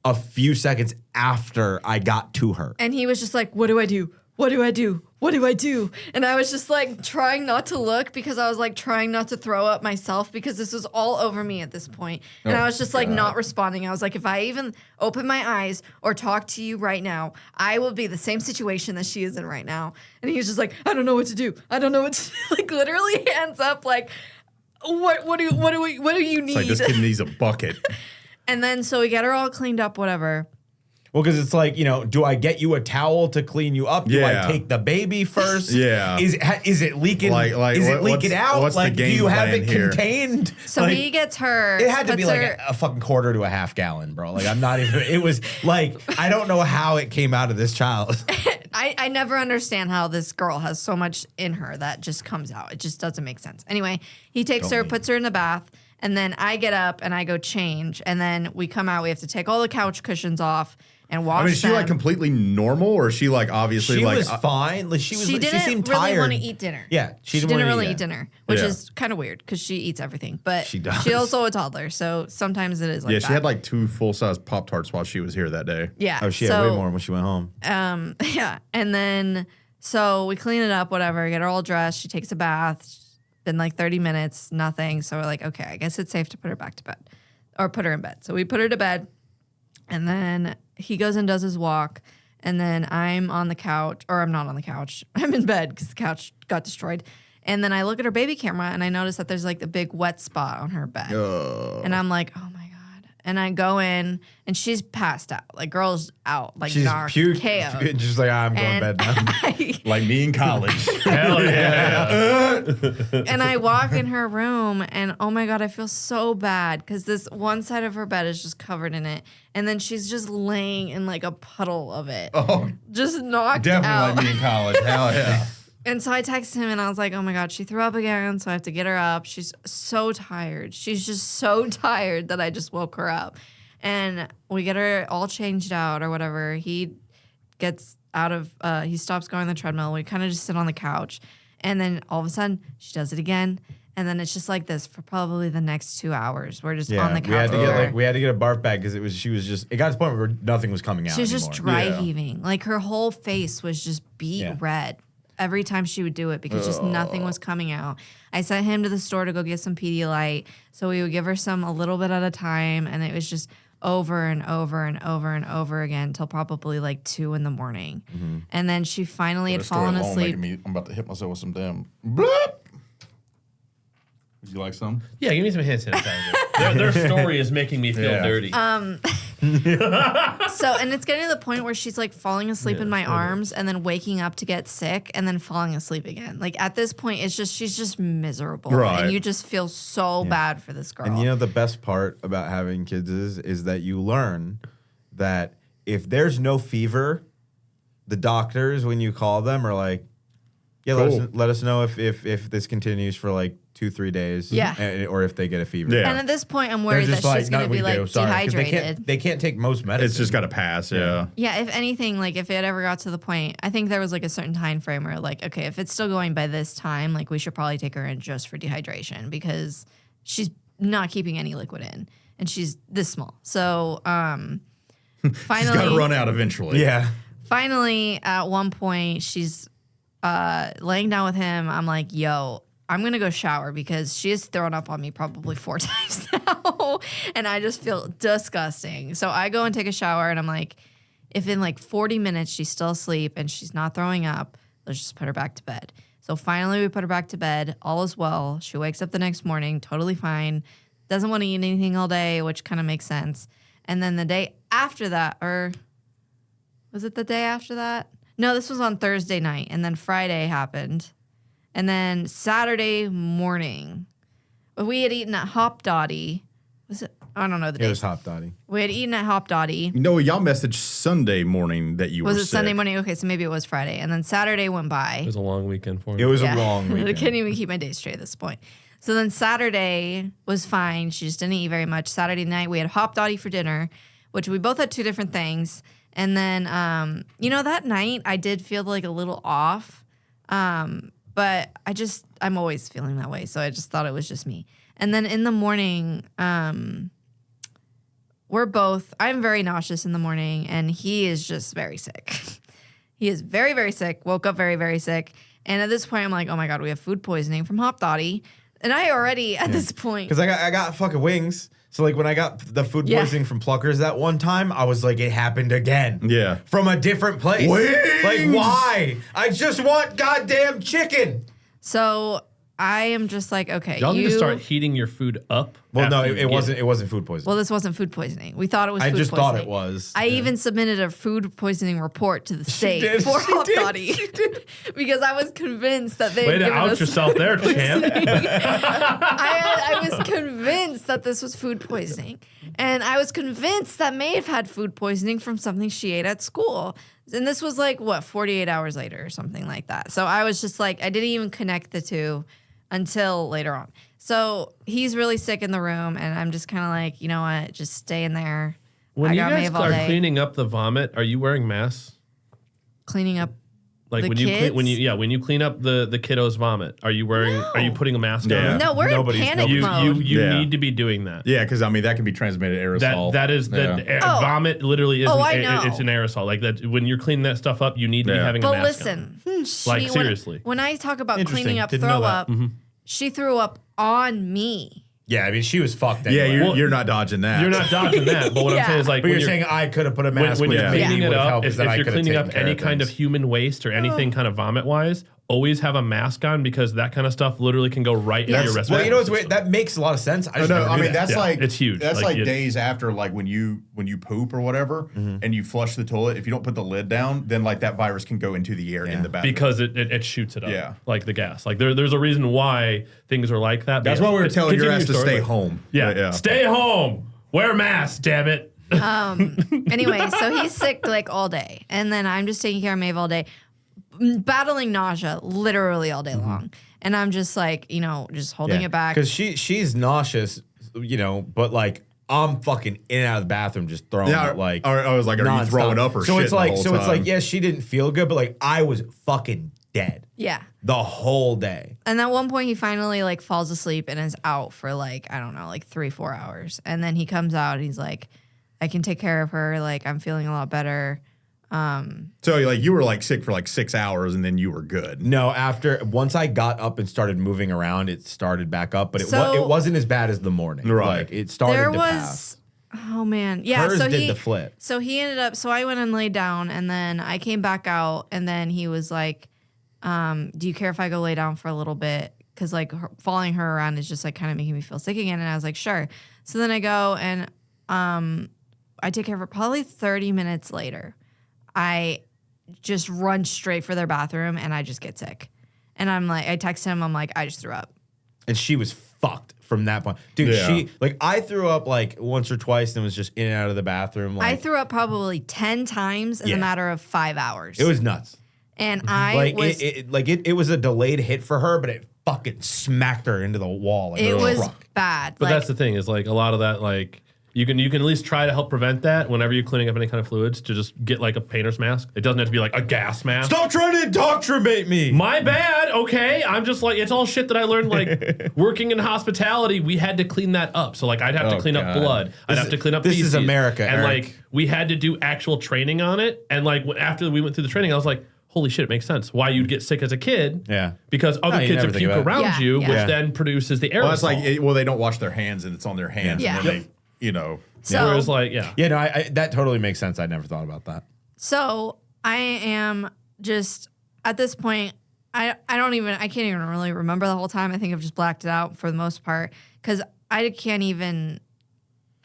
a few seconds after I got to her. and he was just like, what do I do? What do I do? What do I do? And I was just like trying not to look because I was like trying not to throw up myself because this was all over me at this point. And I was just like not responding. I was like, if I even open my eyes or talk to you right now, I will be the same situation that she is in right now. And he was just like, I don't know what to do. I don't know what to do. Like literally hands up like, what do you need? It's like this kid needs a bucket. And then so we get her all cleaned up, whatever. Well, because it's like, do I get you a towel to clean you up? Do Yeah. I take the baby first? Yeah. Is it leaking? Like, is it leaking out? what's the like, do game you have plan it here? contained? So Like, he gets her. It had to puts be like her- a fucking quarter to a half gallon, bro. Like I'm not even. It was like I don't know how it came out of this child. I never understand how this girl has so much in her that just comes out. It just doesn't make sense. Anyway, he takes her, puts her in the bath, and then I get up and I go change. And then we come out. We have to take all the couch cushions off and wash I mean, is she them. like completely normal, or is she like obviously She like was fine. Like she She didn't seemed really tired. want to eat dinner. Yeah, she didn't really eat yeah. dinner, which Yeah. is kind of weird because she eats everything. But She does. she's also a toddler, so sometimes it is like yeah, that. she had like 2 full-size Pop-Tarts while she was here that day. yeah. Oh, she had way more when she went home. Yeah. And then, so we clean it up, whatever, get her all dressed. She takes a bath. It's been like 30 minutes, nothing. So we're like, okay, I guess it's safe to put her back to bed or put her in bed. So we put her to bed. And then he goes and does his walk. And then I'm on the couch, or I'm not on the couch. I'm in bed because the couch got destroyed. And then I look at her baby camera and I notice that there's like a big wet spot on her bed. And I'm like, oh my God. And I go in and she's passed out. Like, girl's out. Like, She's knocked, puked. KO'd. Just like I'm going to And bed now. Like me in college. Hell yeah. And I walk in her room and oh my God, I feel so bad because this one side of her bed is just covered in it. And then she's just laying in like a puddle of it. Oh, Just knocked definitely out. like me in college. Hell yeah. And so I texted him and I was like, oh my God, she threw up again. So I have to get her up. She's so tired. She's just so tired that I just woke her up. And we get her all changed out or whatever. He gets out of, he stops going on the treadmill. We kind of just sit on the couch. And then all of a sudden, she does it again. And then it's just like this for probably the next 2 hours. We're just on the couch. we had to with get her. we had to get a barf bag because she was just it got to the point where nothing was coming out. She was just anymore. dry Yeah. heaving. Like her whole face was just beet Yeah. red every time she would do it because just nothing was coming out. I sent him to the store to go get some Pedialyte. So we would give her some a little bit at a time. And it was just over and over and over and over again until probably like 2 a.m. Mm-hmm. And then she finally had fallen asleep. I'm about to hit myself with some damn. Bloop. Would you like some? Yeah, give me some hand sanitizer. their story is making me feel Yeah. dirty. So, and it's getting to the point where she's like falling asleep in my arms and then waking up to get sick and then falling asleep again. Like at this point, it's just, she's just miserable. Right. And you just feel so bad for this girl. And you know the best part about having kids is that you learn that if there's no fever, the doctors when you call them are like, yeah, Cool. let us know if this continues for like 2-3 days, Yeah. or if they get a fever. Yeah. And at this point, I'm They're worried that just like, she's going to "Nothing be we like do, sorry." 'Cause dehydrated. They can't take most medicine. It's just got to pass. Yeah. Yeah, if anything, like if it ever got to the point, I think there was like a certain time frame where like, okay, if it's still going by this time, like we should probably take her in just for dehydration because she's not keeping any liquid in. and she's this small. So finally, She's got to run out eventually. Yeah. finally, at one point, she's laying down with him. I'm like, yo, I'm going to go shower because she has thrown up on me probably 4 times now. And I just feel disgusting. So I go and take a shower and I'm like, if in like 40 minutes she's still asleep and she's not throwing up, let's just put her back to bed. So finally we put her back to bed. All is well. She wakes up the next morning, totally fine. Doesn't want to eat anything all day, which kind of makes sense. And then the day after that, or was it the day after that? No, this was on Thursday night. And then Friday happened. And then Saturday morning, we had eaten at Hop Dottie. Was it? I don't know the It day. was Hop Dottie. We had eaten at Hop Dottie. No, y'all messaged Sunday morning that you were Was it sick. Sunday morning? Okay, so maybe it was Friday. And then Saturday went by. It was a long weekend for It me. was Yeah. a long I weekend. can't even keep my days straight at this point. So then Saturday was fine. She just didn't eat very much. Saturday night, we had Hop Dottie for dinner, which we both had 2 different things. And then, that night I did feel like a little off. But I'm always feeling that way. So I just thought it was just me. And then in the morning, I'm very nauseous in the morning, and he is just very sick. He is very, very sick, woke up very, very sick. And at this point, I'm like, oh my God, we have food poisoning from Hop Dottie. And I already, at this point, Because I got fucking wings. So like when I got the food Yeah. poisoning from Pluckers that one time, I was like, it happened again. Yeah. From a different place. Wings! Like why? I just want goddamn chicken. so I am just like, okay, Y'all need to start heating your food up. Well, no, after you it get wasn't food poisoning. Well, this wasn't food poisoning. We thought it was I food just poisoning. thought it was. I even submitted a food poisoning report to the state did. for She Hop did. Dottie because I was convinced that they Way had to given out us yourself there, champ. I was convinced that this was food poisoning. And I was convinced that Maeve had food poisoning from something she ate at school. And this was like, 48 hours later or something like that. So I was just like, I didn't even connect the two until later on. So he's really sick in the room. And I'm just kind of like, you know what? Just stay in there. When I you got guys Maeve all are day. cleaning up the vomit, are you wearing masks? Cleaning up. Like The when you kids? when you clean up the kiddos' vomit, are you putting a mask Yeah. on? No, we're Nobody's- in panic You mode. need to be doing that. Yeah, because I mean that can be transmitted aerosol. That is Yeah. vomit literally is Oh, I know. it's an aerosol. Like that when you're cleaning that stuff up, you need to be Yeah. having a But mask on. listen, Like, seriously. When I talk about Interesting. cleaning up Didn't know throw that. up, she threw up on me. Yeah, I mean, she was fucked Yeah, anyway. you're not dodging that. You're not dodging that. But what I'm Yeah. saying is like But when you're saying I could have put a mask when which you're Yeah. cleaning maybe it would have up, helped if that I you're could have cleaning up taken care any of kind of things. human waste or anything kind of vomit wise, always have a mask on because that kind of stuff literally can go right into your respiratory Well, you know what's system. weird? That makes a lot of sense. I Oh, just no, never I knew mean that. that's Yeah, like it's huge. That's Like, like it- days after, like when you poop or whatever, and you flush the toilet. If you don't put the lid down, then like that virus can go into the air in the bathroom. because it shoots it up. Yeah. Like the gas. Like there's a reason why things are like that. That's But why we were yes, telling your continue ass to story, stay but- home. Yeah. Stay home. Wear masks, damn it. Anyway, so he's sick like all day. And then I'm just taking care of Maeve all day, battling nausea literally all day long. And I'm just like, just holding it back. Because she's nauseous, but like I'm fucking in and out of the bathroom just throwing Yeah, up like I was like, are you nonstop. throwing up or so shitting it's the like whole so it's like time? yeah, she didn't feel good, but like I was fucking dead Yeah. the whole day. And at one point he finally like falls asleep and is out for like, I don't know, like 3-4 hours. And then he comes out and he's like, I can take care of her. Like I'm feeling a lot better. So like you were like sick for like 6 hours and then you were good. No, once I got up and started moving around, it started back up, but So- it wasn't as bad as the morning. Right. Like it started There to was pass. oh man. Yeah. Hers so did he the flip. So he ended up so I went and laid down and then I came back out and then he was like, do you care if I go lay down for a little bit? Because like following her around is just like kind of making me feel sick again. And I was like, sure. So then I go and I take care of her. Probably 30 minutes later, I just run straight for their bathroom and I just get sick. And I'm like, I text him, I'm like, I just threw up. And she was fucked from that point. Dude, Yeah. I threw up like once or twice and was just in and out of the bathroom. Like, I threw up probably 10 times in Yeah. a matter of 5 hours. it was nuts. and I Like was it was a delayed hit for her, but it fucking smacked her into the wall. Like it a was truck. bad. But like, that's the thing is like a lot of that like You can at least try to help prevent that whenever you're cleaning up any kind of fluids to just get like a painter's mask. It doesn't have to be like a gas mask. Stop trying to indoctrinate me. My bad. Okay, I'm just like it's all shit that I learned like working in hospitality. We had to clean that up. So like I'd have to clean up blood. I'd have to clean up. This is feces. America, and Eric. like we had to do actual training on it. And like after we went through the training, I was like, holy shit, it makes sense why you'd get sick as a kid. Yeah. Because other you kids never would think puke about it. around Yeah, you, yeah. which Yeah. then produces the aerosol. Well, it's like they don't wash their hands and it's on their hands. Yeah. And then they, you know. So, Whereas like yeah. Yeah, no, I that totally makes sense. I never thought about that. so I am just at this point. I can't even really remember the whole time. I think I've just blacked it out for the most part because I can't even.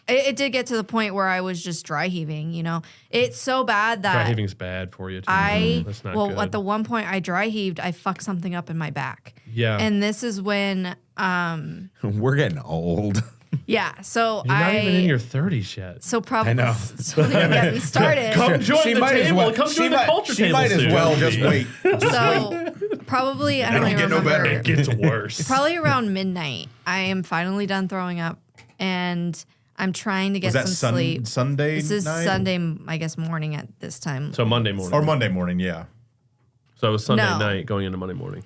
It did get to the point where I was just dry heaving. You know, it's so bad that Dry heaving's bad for you too. That's not good. at the one point I dry heaved, I fucked something up in my back. Yeah. And this is when, We're getting old. yeah. So You're not even in your 30s yet. So probably I know. So getting started. Come join She the might as table. well- Come she join the might- culture she table. might as soon. well Just wait. So probably I don't even get no remember. better. It gets worse. Probably around midnight, I am finally done throwing up, and I'm trying to get Was that some sleep. Sunday This is night? Sunday, I guess, morning at this time. So Monday morning. Or Monday morning, yeah. So it was Sunday No. night going into Monday morning.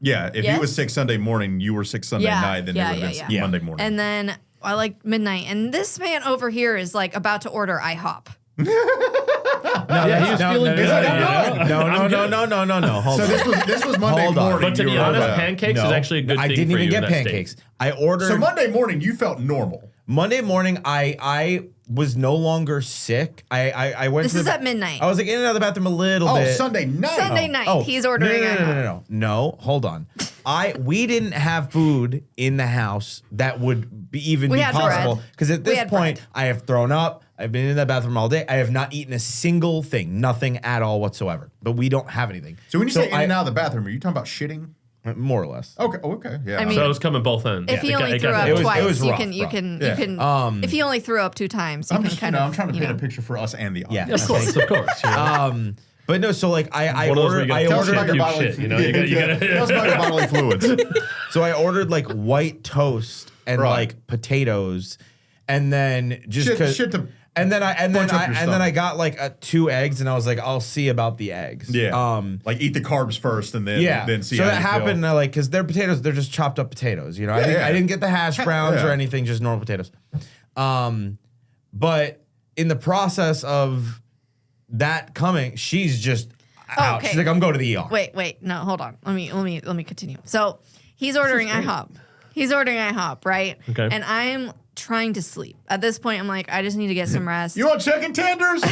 Yeah, if Yes? you was sick Sunday morning, you were sick Sunday night, then it would have been Monday morning. And then I like midnight, and this man over here is like about to order IHOP. Yeah, he was feeling good. No. Hold so on. this was Monday Hold on. morning. But to you be were- honest, pancakes is actually a good I thing didn't for even you get in that pancakes. state. I ordered. So Monday morning, you felt normal. Monday morning, I was no longer sick. I went. This to is the, at midnight. I was like in and out of the bathroom a little Oh, bit. Sunday night. Sunday night, he's ordering IHOP. No, hold on. We didn't have food in the house that would be even We be had possible bread. because at We this had point bread. I have thrown up. I've been in the bathroom all day. I have not eaten a single thing, nothing at all whatsoever. But we don't have anything. So when you say in I- and out of the bathroom, are you talking about shitting? more or less. Okay, okay, yeah. I mean, So it was coming both ends. if he only threw up It was twice, rough, you rough. can. Yeah. If he only threw up 2 times, you I'm can just, kind of. I'm trying to you paint know. a picture for us and the audience. Yeah. Of course, of course. Yeah. But no, so like I One of those where ordered. you I gotta Tell us ordered about your puke bodily shit, you know, you gotta- Tell us about your bodily fluids. So I ordered like white toast and Right. like potatoes, and then just Shit- 'cause- shit to and then I punch up your stomach. got like 2 eggs, and I was like, I'll see about the eggs. Yeah. Like eat the carbs first and then Yeah. then see so how that you happened, feel. like, because they're potatoes, they're just chopped up potatoes. You know, Yeah. I didn't get the hash browns or Yeah. anything, just normal potatoes. But in the process of that coming, she's just out. Okay. She's like, I'm going to the ER. Wait, no, hold on. Let me continue. So he's ordering IHOP. He's ordering IHOP, right? Okay. And I'm trying to sleep. At this point, I'm like, I just need to get some rest. You want chicken tenders?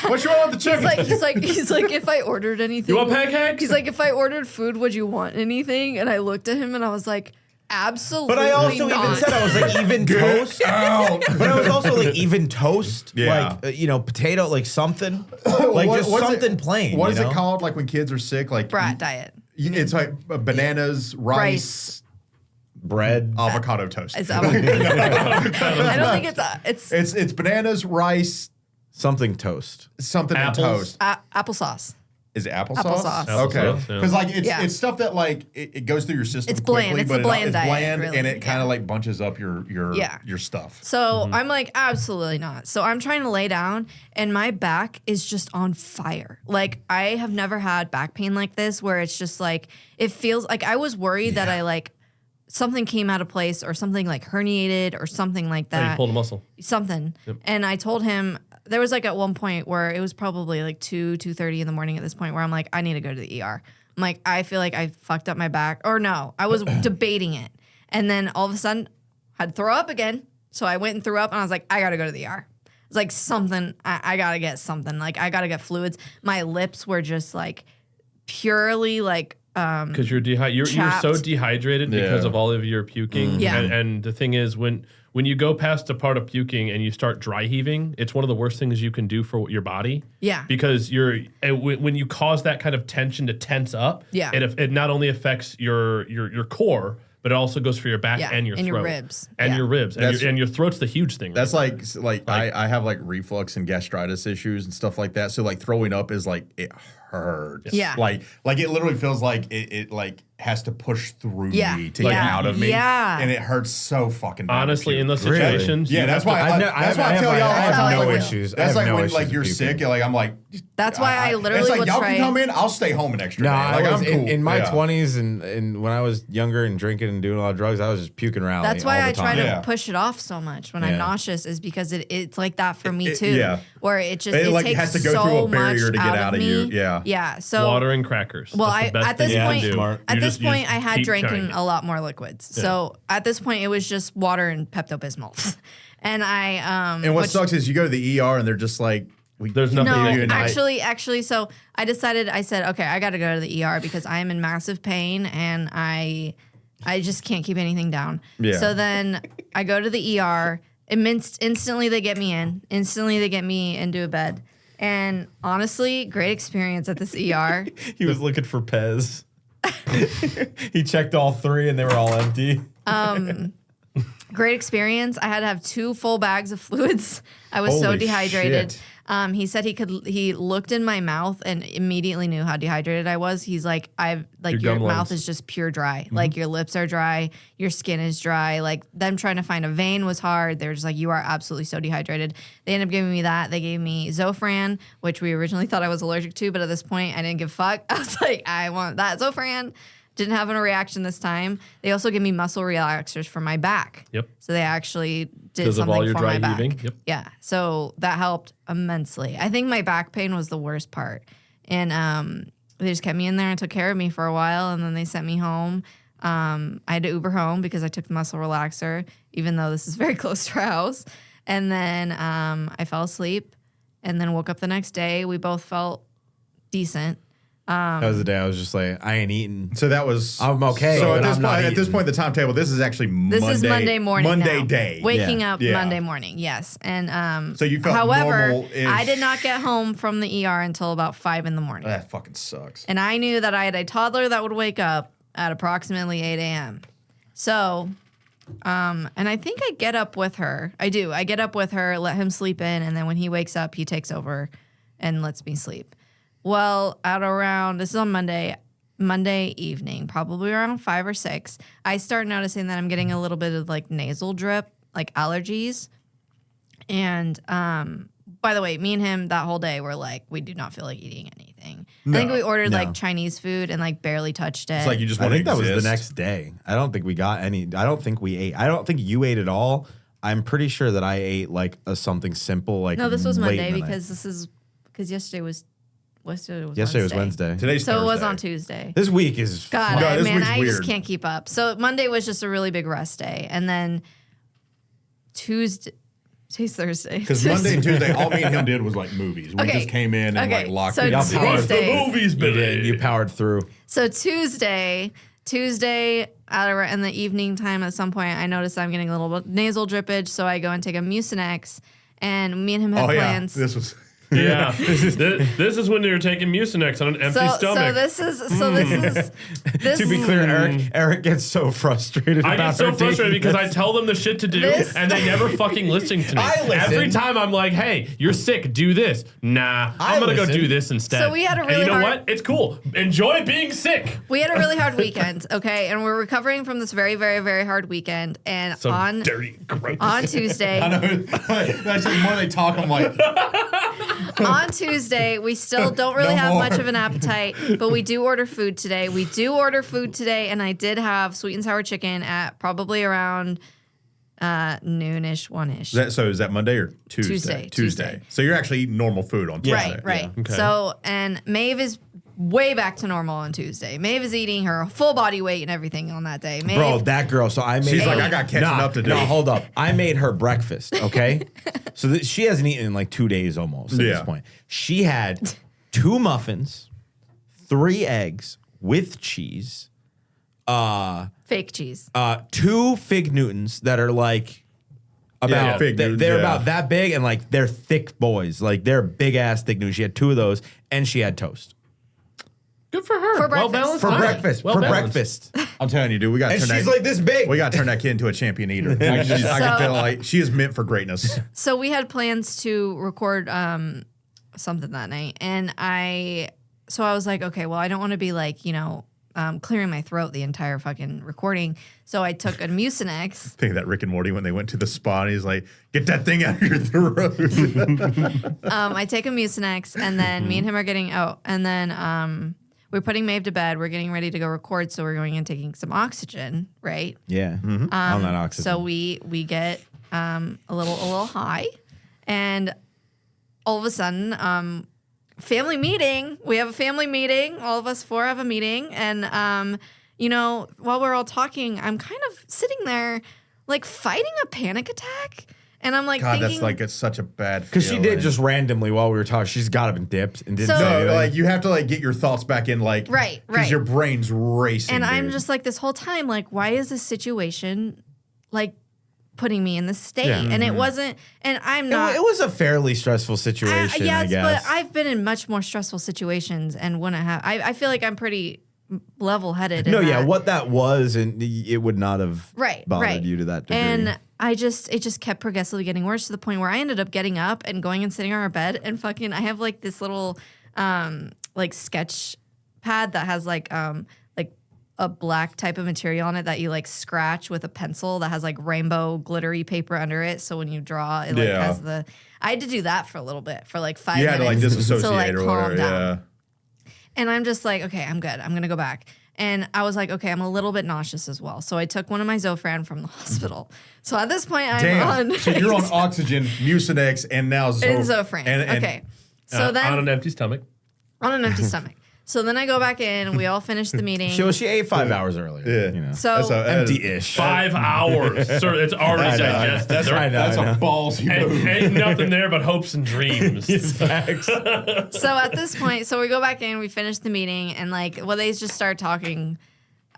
What you want with the chicken? He's like, if I ordered anything, You want pancakes? He's like, if I ordered food, would you want anything? And I looked at him and I was like, absolutely. But I also not. even said, I was like, even toast. Out. But I was also like, even toast, Yeah. like, potato, like something, like just what's something it, plain. What you is know? it called? Like when kids are sick, like brat diet. It's like bananas, rice, Bread. avocado toast. Is that what I don't think it's It's bananas, rice, Something toast. something Apples? and toast. applesauce. Is it applesauce? Applesauce. Okay, Applesauce, yeah. because like Yeah. it's stuff that like it goes through your system It's bland. quickly, It's but a bland it's diet, bland really. and it kind Yeah. of like bunches up your Yeah. stuff. So I'm like, absolutely not. So I'm trying to lay down, and my back is just on fire. Like, I have never had back pain like this, where it's just like, it feels like I was worried that I like something came out of place or something like herniated or something like Oh, you that. pulled a muscle. Something. And I told him, there was like at one point where it was probably like 2:30 in the morning at this point where I'm like, I need to go to the ER. I'm like, I feel like I fucked up my back. Or no, I was debating it. And then all of a sudden, I'd throw up again. So I went and threw up and I was like, I gotta go to the ER. It's like something, I gotta get something. Like, I gotta get fluids. My lips were just like purely like, Because you're so chapped. dehydrated because Yeah. of all of your puking. Yeah. And the thing is, when you go past a part of puking and you start dry heaving, it's one of the worst things you can do for your body. Yeah. Because when you cause that kind of tension to tense up, Yeah. it not only affects your core, but it also goes for your back Yeah, and your and your throat. ribs. And Yeah. your ribs. And That's- your throat's the huge thing. That's right? like I have like reflux and gastritis issues and stuff like that. So like throwing up is like it hurts. Yeah. Like it literally feels like it like has to push through Yeah. me to Yeah. get out of me. Yeah. And it hurts so fucking bad. Honestly, in those Really? situations, Yeah, you that's have to- why that's why I tell y'all all the I time. have no like, issues. I That's have like no when issues like with you're puking. sick, like I'm like That's why I literally it's like would y'all try. can come in, I'll stay home an extra No, day. I Like was I'm cool. in my Yeah. 20s and when I was younger and drinking and doing a lot of drugs, I was just puking around. That's why I try to Yeah. push it off so much when I'm Yeah. nauseous, is because it's like that for me too. yeah. Where it just It, it like, takes has to go so through a barrier much to get out of you. me. Yeah. Yeah. So water and crackers. Well, That's the best at this thing you can point, do. smart. at You this just- you point, just I had keep drinking trying it. a lot more liquids. So at this point, it was just water and Pepto Bismol, and I And what which- sucks is you go to the ER and they're just like There's nothing No, you can do. actually, so I said, okay, I got to go to the ER because I am in massive pain and I just can't keep anything down. Yeah. So then I go to the ER. Instantly they get me in. Instantly they get me into a bed. And honestly, great experience at this ER. He was looking for Pez. He checked all 3 and they were all empty. Great experience. I had to have 2 full bags of fluids. I was so Holy dehydrated. shit. He said he looked in my mouth and immediately knew how dehydrated I was. He's like, your gum mouth lungs. is just pure dry. Like your lips are dry, your skin is dry. Like them trying to find a vein was hard. They're just like, you are absolutely so dehydrated. They ended up giving me that. They gave me Zofran, which we originally thought I was allergic to, but at this point I didn't give a fuck. I was like, I want that Zofran. Didn't have a reaction this time. They also gave me muscle relaxers for my back. Yep. So they actually did 'Cause of something all your for dry my back. heaving. Yep. Yeah. So that helped immensely. I think my back pain was the worst part. And they just kept me in there and took care of me for a while, and then they sent me home. I had to Uber home because I took the muscle relaxer, even though this is very close to our house. And then I fell asleep and then woke up the next day. We both felt decent. That was the day I was just like, I ain't eating. So that was I'm okay, So but at this I'm not point, eating. the timetable, this is actually This is Monday morning. Monday now. day. Waking Yeah. up Yeah. Monday morning, yes. And So you felt however, normal-ish. I did not get home from the ER until about 5 in the morning. That fucking sucks. And I knew that I had a toddler that would wake up at approximately 8 a.m. So, and I think I get up with her. I do. I get up with her, let him sleep in, and then when he wakes up, he takes over and lets me sleep. Well, at around, this is on Monday evening, probably around 5 or 6, I start noticing that I'm getting a little bit of like nasal drip, like allergies. And by the way, me and him that whole day were like, we do not feel like eating anything. I think we ordered like Chinese food and like barely touched it. It's like you just I want to think that was exist. the next day. I don't think we got any. I don't think we ate. I don't think you ate at all. I'm pretty sure that I ate like something simple. Like no, this was late in Monday the night. because yesterday was Yesterday was Wednesday. Today's So it was Thursday. on Tuesday. This week is God, No, this man, week's I just weird. can't keep up. So Monday was just a really big rest day, and then Tuesday. Today's Thursday. Because Monday and Tuesday, all me and him did was like movies. We Okay. just came in and Okay. like locked So it Y'all down. powered Tuesday- movies, You did. You powered through. So Tuesday in the evening time at some point, I noticed I'm getting a little bit nasal drippage, so I go and take a Mucinex, and me and him had Oh yeah, plans. this was. Yeah, this is when you're taking Mucinex on an empty So stomach. this is To be clear, Eric gets so frustrated. I about get so her frustrated taking because I this. tell them the shit to do, This- and they never fucking listen to me. I listen. Every time I'm like, "Hey, you're sick. Do this." Nah, I'm gonna go listen. do this instead. So we had a And really you know hard- what? It's cool. Enjoy being sick. We had a really hard weekend, okay, and we're recovering from this very, very, very hard weekend. And So on dirty, gross. Tuesday, I know. That's like, the more they talk, I'm like, on Tuesday, we still don't really No have more. much of an appetite, but we do order food today. And I did have sweet and sour chicken at probably around noonish, one-ish. so is that Monday or Tuesday? Tuesday. So you're actually eating normal food on Tuesday. Right. Okay. So, and Maeve is way back to normal on Tuesday. Maeve is eating her full body weight and everything on that day. Maeve, Bro, that girl. So I made. She's like, her- I got catching up to do. No, hold up. I made her breakfast. Okay, so she hasn't eaten in like 2 days almost at this Yeah. point. She had 2 muffins, 3 eggs with cheese, fake cheese. 2 fig Newtons that are like about Yeah, Fig Newtons, they're yeah. about that big and like they're thick boys, like they're big ass thick Newtons. She had 2 of those and she had toast Good for her. For Well breakfast. balanced. for diet. breakfast. Well for balanced. breakfast, I'm telling you, dude, we got to and turn she's that. like this big. We got to turn that kid into a champion eater. I can feel like she is meant for greatness. So we had plans to record something that night, and I so I was like, okay, well, I don't want to be like, clearing my throat the entire fucking recording. So I took a Mucinex. Think of that Rick and Morty when they went to the spa and he's like, get that thing out of your throat. I take a Mucinex, and then me and him are getting out, and then we're putting Maeve to bed. We're getting ready to go record, so we're going and taking some oxygen, right? Yeah. On that oxygen. So we get a little high, and all of a sudden, family meeting. We have a family meeting. All of us four have a meeting, and while we're all talking, I'm kind of sitting there like fighting a panic attack. And I'm like, God, thinking, that's like it's such a bad Because she did feeling. just randomly while we were talking, she's got up and dipped and didn't So- say No, anything. like you have to like get your thoughts back in, like Right. because your brain's racing. and I'm dude. just like, this whole time, like, why is this situation like putting me in this state? Yeah. And it wasn't, and I'm not. It was a fairly stressful situation, I yes, guess. but I've been in much more stressful situations and wouldn't have. I feel like I'm pretty level-headed. No, in yeah, that. what that was, and it would not have bothered you to that degree. And it just kept progressively getting worse to the point where I ended up getting up and going and sitting on our bed and fucking. I have like this little like sketch pad that has like a black type of material on it that you like scratch with a pencil that has like rainbow glittery paper under it. So when you draw, it like Yeah. has the. I had to do that for a little bit, for like 5 you minutes. had to like disassociate to, like, or calm whatever. down. Yeah. And I'm just like, okay, I'm good. I'm going to go back. And I was like, okay, I'm a little bit nauseous as well. So I took one of my Zofran from the hospital. So at this point, I'm Damn. on. So you're on oxygen, Mucinex, and now and Zofran. Okay. So then on an empty stomach. on an empty stomach. So then I go back in. We all finish the meeting. She ate 5 hours earlier. Yeah. You know. So Empty-ish. 5 hours, sir. It's already digested. I know. a ballsy move. Ain't nothing there but hopes and dreams. Facts. so at this point, so we go back in. We finish the meeting, and they just start talking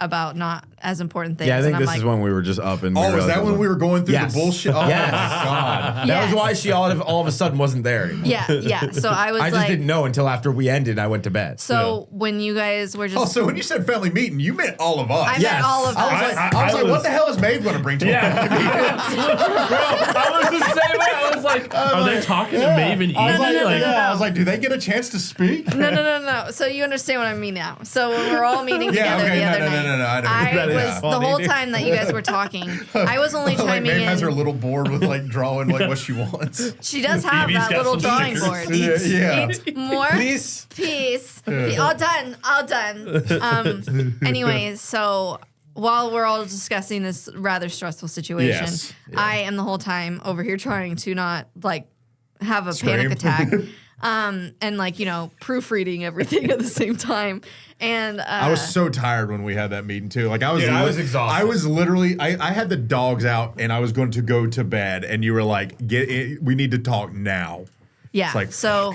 about not as important things. Yeah, I think and I'm this is when we were just up and. Oh, is that when we were going through Yes. the bullshit? Oh Yes. my God. That was Yes. why she all of a sudden wasn't there anymore. Yeah. So I was I just like, didn't know until after we ended. I went to bed. so when you guys were just, Oh, so when you said family meeting, you meant all of us. I Yes. meant all of I was us. like, I was like, what the hell is Maeve going to bring to a family meeting? I was the same way. I was like, are they talking to Maeve and Evie? I was like, Like, yeah. I was like, do they get a chance to speak? No. So you understand what I mean now. So when we're all meeting Yeah, together okay, the no, other no, night, no, no, I know. I That is was the funny, whole dude. time that you guys were talking. I was only Like chiming Maeve in. has her little board with like drawing like what she wants. She does have Evie's that got little some drawing stickers. board. Yeah. Eat more. Please. Peace. All done. Anyway, so while we're all discussing this rather stressful situation, Yes. I am the whole time over here trying to not like have a Scream. panic attack. And like, proofreading everything at the same time. And I was so tired when we had that meeting too. Like I was, Dude, I was exhausted. I was literally, I had the dogs out and I was going to go to bed, and you were like, we need to talk now. yeah. It's like, So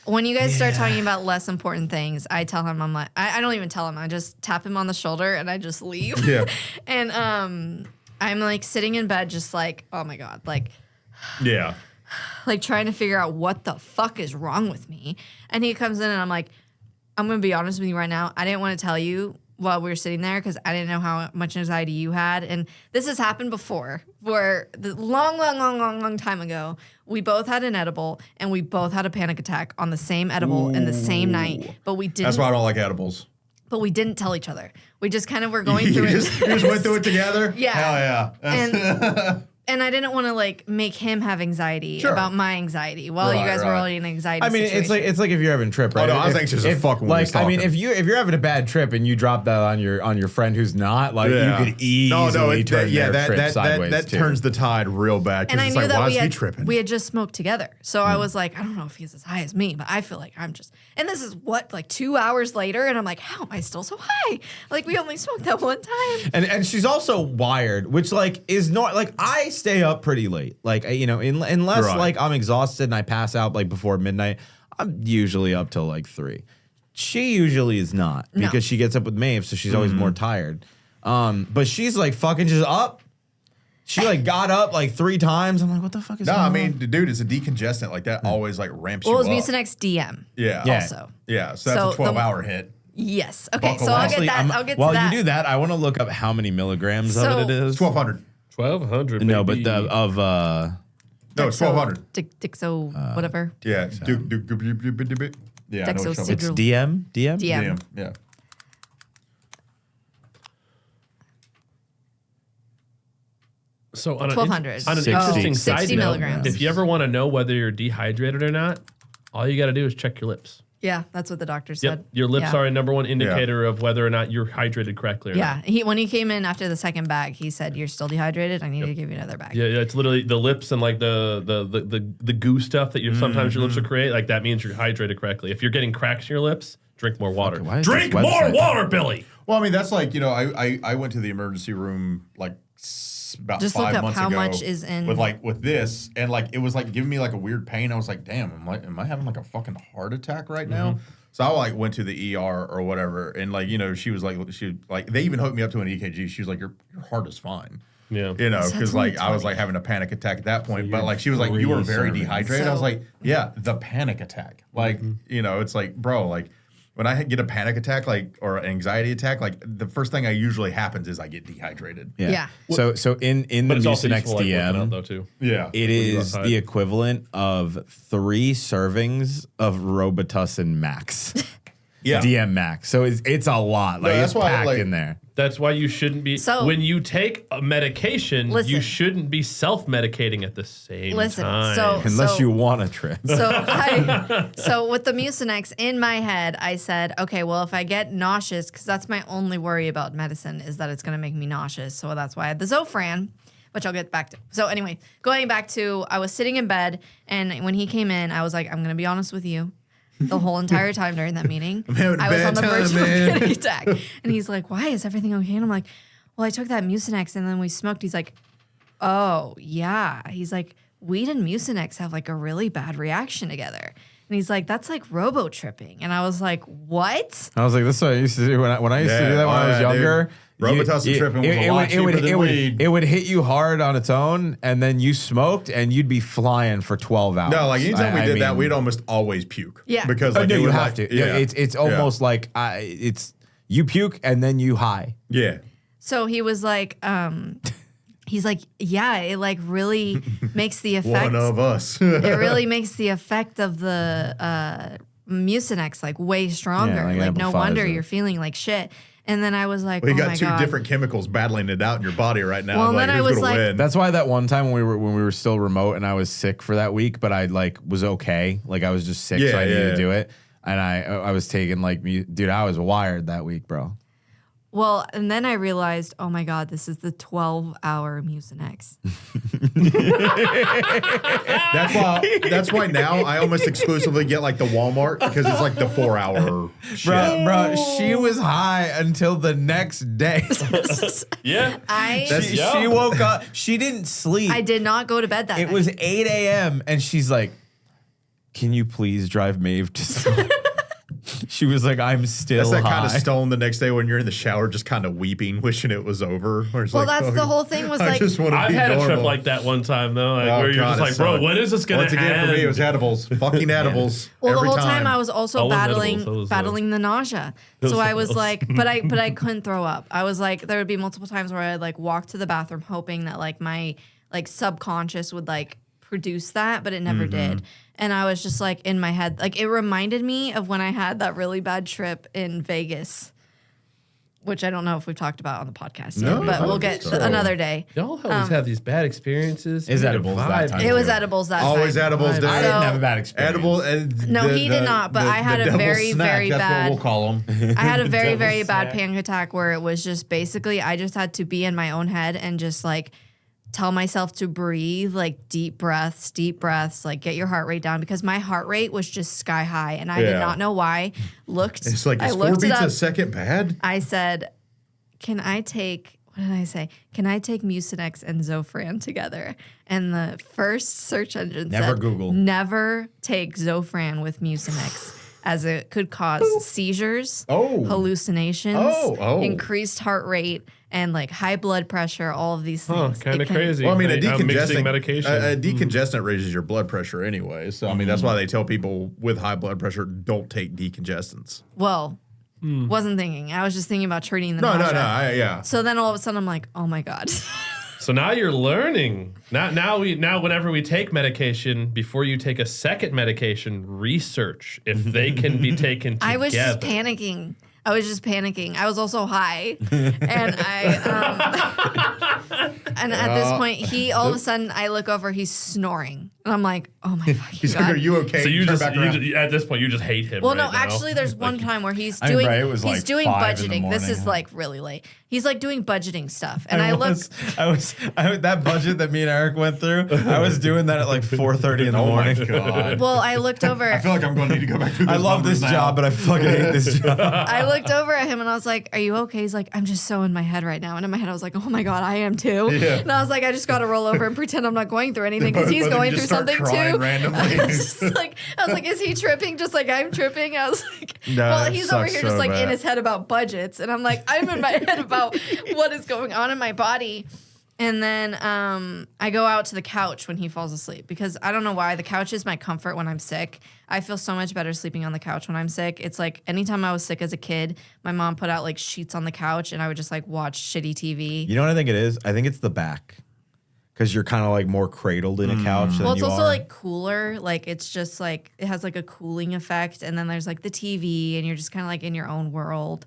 when you guys start talking about less important things, I tell him, I'm like, I don't even tell him. I just tap him on the shoulder and I just leave. Yeah. And I'm like sitting in bed, just like, oh my God, like Yeah. trying to figure out what the fuck is wrong with me. And he comes in and I'm like, I'm going to be honest with you right now. I didn't want to tell you while we were sitting there because I didn't know how much anxiety you had. And this has happened before where the long time ago, we both had an edible and we both had a panic attack on the same edible in the same night. But we didn't. That's why I don't like edibles. But we didn't tell each other. We just kind of were going through you it. just went through it together? Yeah. Hell yeah. That's- And I didn't want to like make him have anxiety Sure. about my anxiety while you Right, guys were right. already in an anxiety I mean, situation. it's like if you're having a trip, right? no, I was If- anxious as fuck when we was like, I mean, talking. if you're having a bad trip and you drop that on your friend who's not, like you could easily turn their trip sideways that too. turns the tide real bad. And I It's knew like, that why we is he had tripping? we had just smoked together, so I was like, I don't know if he's as high as me, but I feel like I'm just. And this is what like 2 hours later, and I'm like, how am I still so high? Like we only smoked that one time. And she's also wired, which like is not like I stay up pretty late. Like unless Right. like I'm exhausted and I pass out like before midnight, I'm usually up till like 3. She usually is not No. because she gets up with Maeve, so she's always more tired. But she's like fucking just up. She like got up like 3 times. I'm like, what the fuck is No, going I on? mean, dude, it's a decongestant. Like that always like ramps Well, it you was up. Mucinex DM. Yeah. Yeah. Also, Yeah. So that's So a the- 12-hour hit. yes. Okay, Buckle so up. I'll get Actually, that. I'll get to while that. you do that, I want to look up how many milligrams So- of it it is. 1,200. 1,200. No, but baby. No, it's 1,200. Dixo, whatever. Yeah. Yeah, I know what you're talking It's about. DM? DM? DM. Damn, yeah. So on 1200. on an 60. interesting 60 side note, milligrams. if you ever want to know whether you're dehydrated or not, all you got to do is check your lips. Yeah, that's what the doctor said. Yep, your lips Yeah. are a number one indicator of whether or not you're hydrated correctly or not. Yeah, when he came in after the second bag, he said, "You're still dehydrated. I need to give you another bag." Yeah, it's literally the lips and like the goo stuff that you sometimes your lips will create. Like that means you're hydrated correctly. If you're getting cracks in your lips, drink more water. why is Drink this more website- water, Billy. Well, I mean, that's like, I went to the emergency room like about Just look 5 up months how ago much is in- with this, and like it was like giving me like a weird pain. I was like, damn, am I having like a fucking heart attack right now? So I like went to the ER or whatever, and like she was like they even hooked me up to an EKG. She was like, your heart is fine. Yeah. Because That's like only I was 20. like having a panic attack at that point, but you're like she was like, you were 3 very servings. dehydrated. I was So- like, yeah, the panic attack. Like it's like, bro, like when I get a panic attack, like or an anxiety attack, like the first thing I usually happens is I get dehydrated. Yeah. So in the But it's also Mucinex useful like working out DM, though too. Yeah, it is outside. the equivalent of 3 servings of Robitussin Max. yeah. DM Max. So it's a lot. Like that's it's why, packed like- in there. That's why you shouldn't be. So- when you take a medication, Listen. you shouldn't be self-medicating at the same Listen, time. so- Unless you want a trip. So with the Mucinex in my head, I said, okay, well, if I get nauseous, because that's my only worry about medicine is that it's going to make me nauseous. So that's why I had the Zofran, which I'll get back to. So anyway, going back to, I was sitting in bed, and when he came in, I was like, I'm going to be honest with you. The whole entire time during that meeting, having a I was bad on the time, verge of a man. panic attack. And he's like, why? Is everything okay? And I'm like, well, I took that Mucinex and then we smoked. He's like, oh, yeah. He's like, weed and Mucinex have like a really bad reaction together. And he's like, that's like robo tripping. And I was like, what? I was like, this is what I used to do when I used to do that when I was younger. Robitussin tripping was a lot cheaper than weed. It would hit you hard on its own, and then you smoked, and you'd be flying for 12 hours. No, like anytime we I did that, mean- we'd almost always puke. Yeah. because Oh, like no, it you would, have like- to. Yeah, It's almost like it's you puke and then you high. yeah. So he was like, he's like, yeah, it like really makes the effect. One of us. It really makes the effect of the Mucinex like way stronger. Yeah, like like no amplifies wonder it. you're feeling like shit. And then I was like, We oh got my two God. different chemicals battling it out in your body right now. Well, like, then I who's was gonna like- win? That's why that one time when we were still remote and I was sick for that week, but I like was okay. Like I was just sick, so I needed to do it. And I was taking like dude, I was wired that week, bro. Well, and then I realized, oh my God, this is the 12-hour Mucinex. That's why now I almost exclusively get like the Walmart because it's like the 4-hour shit. Bro, she was high until the next day. Yeah. She woke up. She didn't sleep. I did not go to bed that It night. was 8 a.m. and she's like, "Can you please drive Maeve to school?" She was like, "I'm still That's that high." kind of stone the next day when you're in the shower just kind of weeping, wishing it was over. Where it's Well, like, that's oh, the whole thing was I like, just want to I've be had a trip normal. like that one time though, like, Oh, where you're God, just it like, bro, sucked. when is this gonna Once again, end? for me, it was edibles. Fucking edibles. well, the every whole time I was I also wasn't battling edibles, I was, battling the nausea. was So I was edibles. like, but I couldn't throw up. I was like, there would be multiple times where I'd like walk to the bathroom hoping that like my like subconscious would like produce that, but it never did. And I was just like in my head, like it reminded me of when I had that really bad trip in Vegas, which I don't know if we've talked about on the podcast No, yet, but I we'll don't get think so. another day. Y'all always have these bad experiences. Is You need to edibles that vibe. time. It was too. edibles that Always time. edibles, dude. I didn't So- have a bad experience. Edible. No, he did not, but I had a devil's very, snack, very that's bad- what we'll call them. I had a very, very Devil's bad snack. panic attack where it was just basically I just had to be in my own head and just like tell myself to breathe, like deep breaths, like get your heart rate down because my heart rate was just sky high and I did Yeah. not know why. Looked, It's like, I is 4 looked it beats up. a second bad? I said, can I take, what did I say? Can I take Mucinex and Zofran together? And the first search engine Never said, Google. never take Zofran with Mucinex as it could cause seizures, Oh. hallucinations, Oh. increased heart rate, and like high blood pressure, all of these Huh, things. kind It of can- crazy. Well, I mean, a I'm mixing decongestant medication. A decongestant raises your blood pressure anyway. So I mean, that's why they tell people with high blood pressure don't take decongestants. Well, wasn't thinking. I was just thinking about treating the No, nausea. yeah. So then all of a sudden I'm like, oh my God. So now you're learning. Now whenever we take medication, before you take a second medication, research if they can be taken together. I was just panicking. I was also high, and and at this point, he all of a sudden I look over, he's snoring, and I'm like, oh my fucking He's god. like, are you okay? So you Turn just, back around. at this point you just hate him. Well, right no, now. actually, there's one time where he's I mean, doing right, it was he's like doing 5 in the budgeting. This morning. is like really late. He's like doing budgeting stuff, and I look. That budget that me and Eric went through. I was doing that at like 4:30 in the morning. God. Well, I looked over. I feel like I'm going to need to go back through this. I love this job, but I fucking hate this job. I looked over at him and I was like, "Are you okay?" He's like, "I'm just so in my head right now." And in my head, I was like, "Oh my god, I am too." Yeah. And I was like, "I just got to roll over and pretend I'm not going through anything because he's But then going you through just start something crying too." randomly. I was like, "Is he tripping just like I'm tripping?" I was like, No, "Well, that he's over sucks here so just like in bad. his head about budgets," and I'm like, "I'm in my head about what is going on in my body." And then I go out to the couch when he falls asleep because I don't know why. The couch is my comfort when I'm sick. I feel so much better sleeping on the couch when I'm sick. It's like anytime I was sick as a kid, my mom put out like sheets on the couch and I would just like watch shitty TV. You know what I think it is? I think it's the back. Because you're kind of like more cradled in a couch than Well, it's you also are. like cooler. Like it's just like it has like a cooling effect, and then there's like the TV, and you're just kind of like in your own world.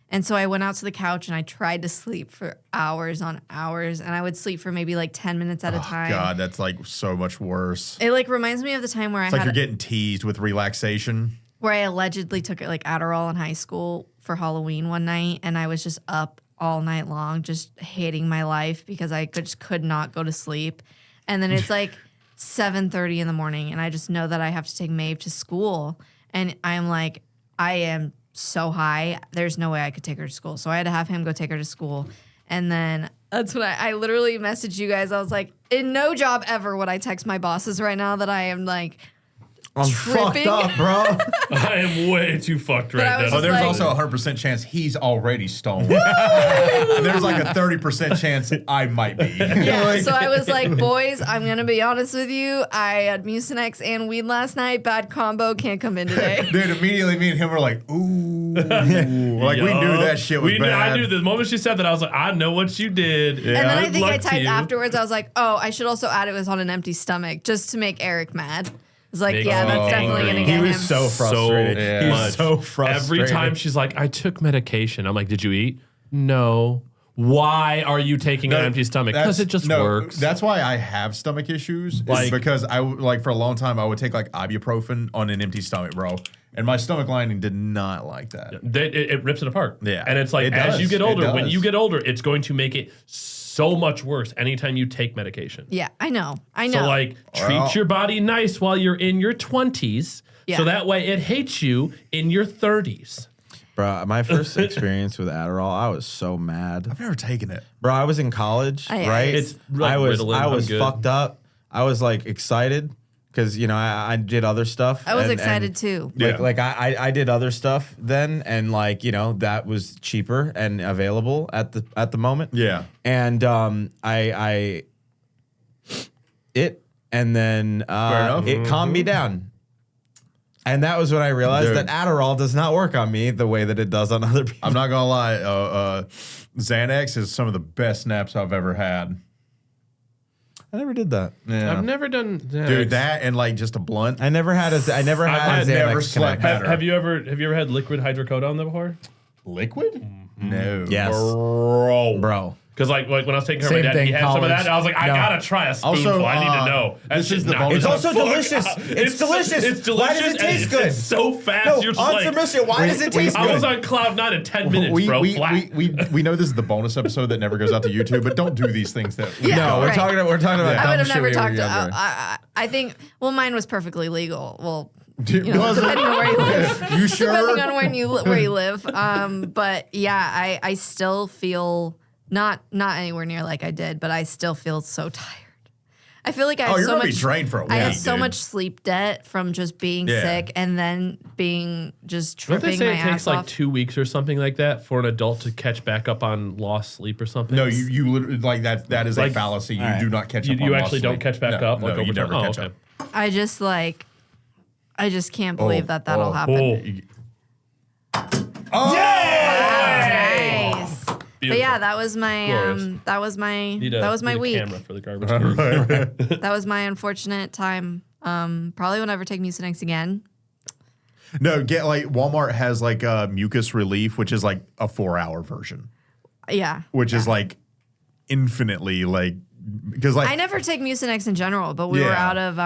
And so I went out to the couch and I tried to sleep for hours on hours, and I would sleep for maybe like 10 minutes at a time. God, that's like so much worse. It like reminds me of the time where It's I like had you're getting teased with relaxation. where I allegedly took like Adderall in high school for Halloween one night, and I was just up all night long, just hating my life because I just could not go to sleep. And then it's like 7:30 in the morning, and I just know that I have to take Maeve to school, and I'm like, I am so high. There's no way I could take her to school, so I had to have him go take her to school. And then that's when I literally messaged you guys. I was like, in no job ever would I text my bosses right now that I am like. I'm tripping. fucked up, bro. I am way too fucked I right was now. Oh, there's like- also a 100% chance he's already stoned. There's like a 30% chance I might be. Yeah, so I was like, boys, I'm going to be honest with you. I had Mucinex and weed last night. Bad combo. Can't come in today. Dude, immediately me and him were like, ooh. Like we knew that shit was bad. I knew the moment she said that, I was like, I know what you did. Yeah. And then I Good think I luck to typed you. afterwards, I was like, oh, I should also add it was on an empty stomach just to make Eric mad. I was like, Makes yeah, me that's definitely angry. going to He get was him. so frustrated. Yeah. He much. was so frustrated. Every time she's like, I took medication. I'm like, did you eat? No. Why are you taking an empty stomach? Because it just works. That's why I have stomach issues. Like- Like because like for a long time I would take like ibuprofen on an empty stomach, bro. And my stomach lining did not like that. It rips it apart. Yeah. And it's like, It as does. you get It older, when does. you get older, it's going to make it so much worse anytime you take medication. Yeah, I know. So like treat your body nice while you're in your 20s. Yeah. So that way it hates you in your 30s. Bro, my first experience with Adderall, I was so mad. I've never taken it. Bro, I was in college, I- right? It's like I was Ritalin, I'm good. fucked up. I was like excited because I did other stuff. I was and- excited and, too. Yeah. Like I did other stuff then, and like that was cheaper and available at the moment. Yeah. And and then enough. it calmed me down. And that was when I realized Dude. that Adderall does not work on me the way that it does on other people. I'm not gonna lie, Xanax is some of the best naps I've ever had. I never did that. Yeah. I've never done that. Dude, that and like just a blunt. I never had a Xanax never Connect. slept Have you ever had liquid hydrocodone before? Liquid? No. Yes. Bro. Because like when I was taking care of my Same dad, thing, he had some of that, college. and I was like, I No. gotta try a spoonful. Also, I need to know. That's this is just the not. bonus It's also Fuck. delicious. It's delicious. It's delicious. Why does it and taste good? It's so fast. No, You're just on like, submission. Why does it taste I was good? on cloud 9 in 10 minutes, bro. Flat. We know this is the bonus episode that never goes out to YouTube, but don't do these things that Yeah. No, we're right. talking about I dumb would have shit never we were talked to. younger. I think. Well, mine was perfectly legal. Well, Was it? depending on where you live. You sure? Depending on where you live. But yeah, I still feel not anywhere near like I did, but I still feel so tired. I feel like I have you're so gonna much be drained for a week. I have so dude. much sleep debt from just being Yeah. sick and then being just Don't they tripping say my it takes ass like off. 2 weeks or something like that for an adult to catch back up on lost sleep or something? No, you literally like that is Like- a fallacy. You All right. do not catch You, up. on you lost actually don't sleep. catch back No, up. No, like you over never time? catch Okay. up. I just can't believe that'll oh, happen. Oh. Oh, Nice. But yeah, that was my Glorious. that was my Need a week. camera for the garbage can. That was my unfortunate time. Probably won't ever take Mucinex again. No, get like Walmart has like mucus relief, which is like a 4-hour version, Yeah. which is like infinitely like because like I never take Mucinex in general, but we were Yeah. out of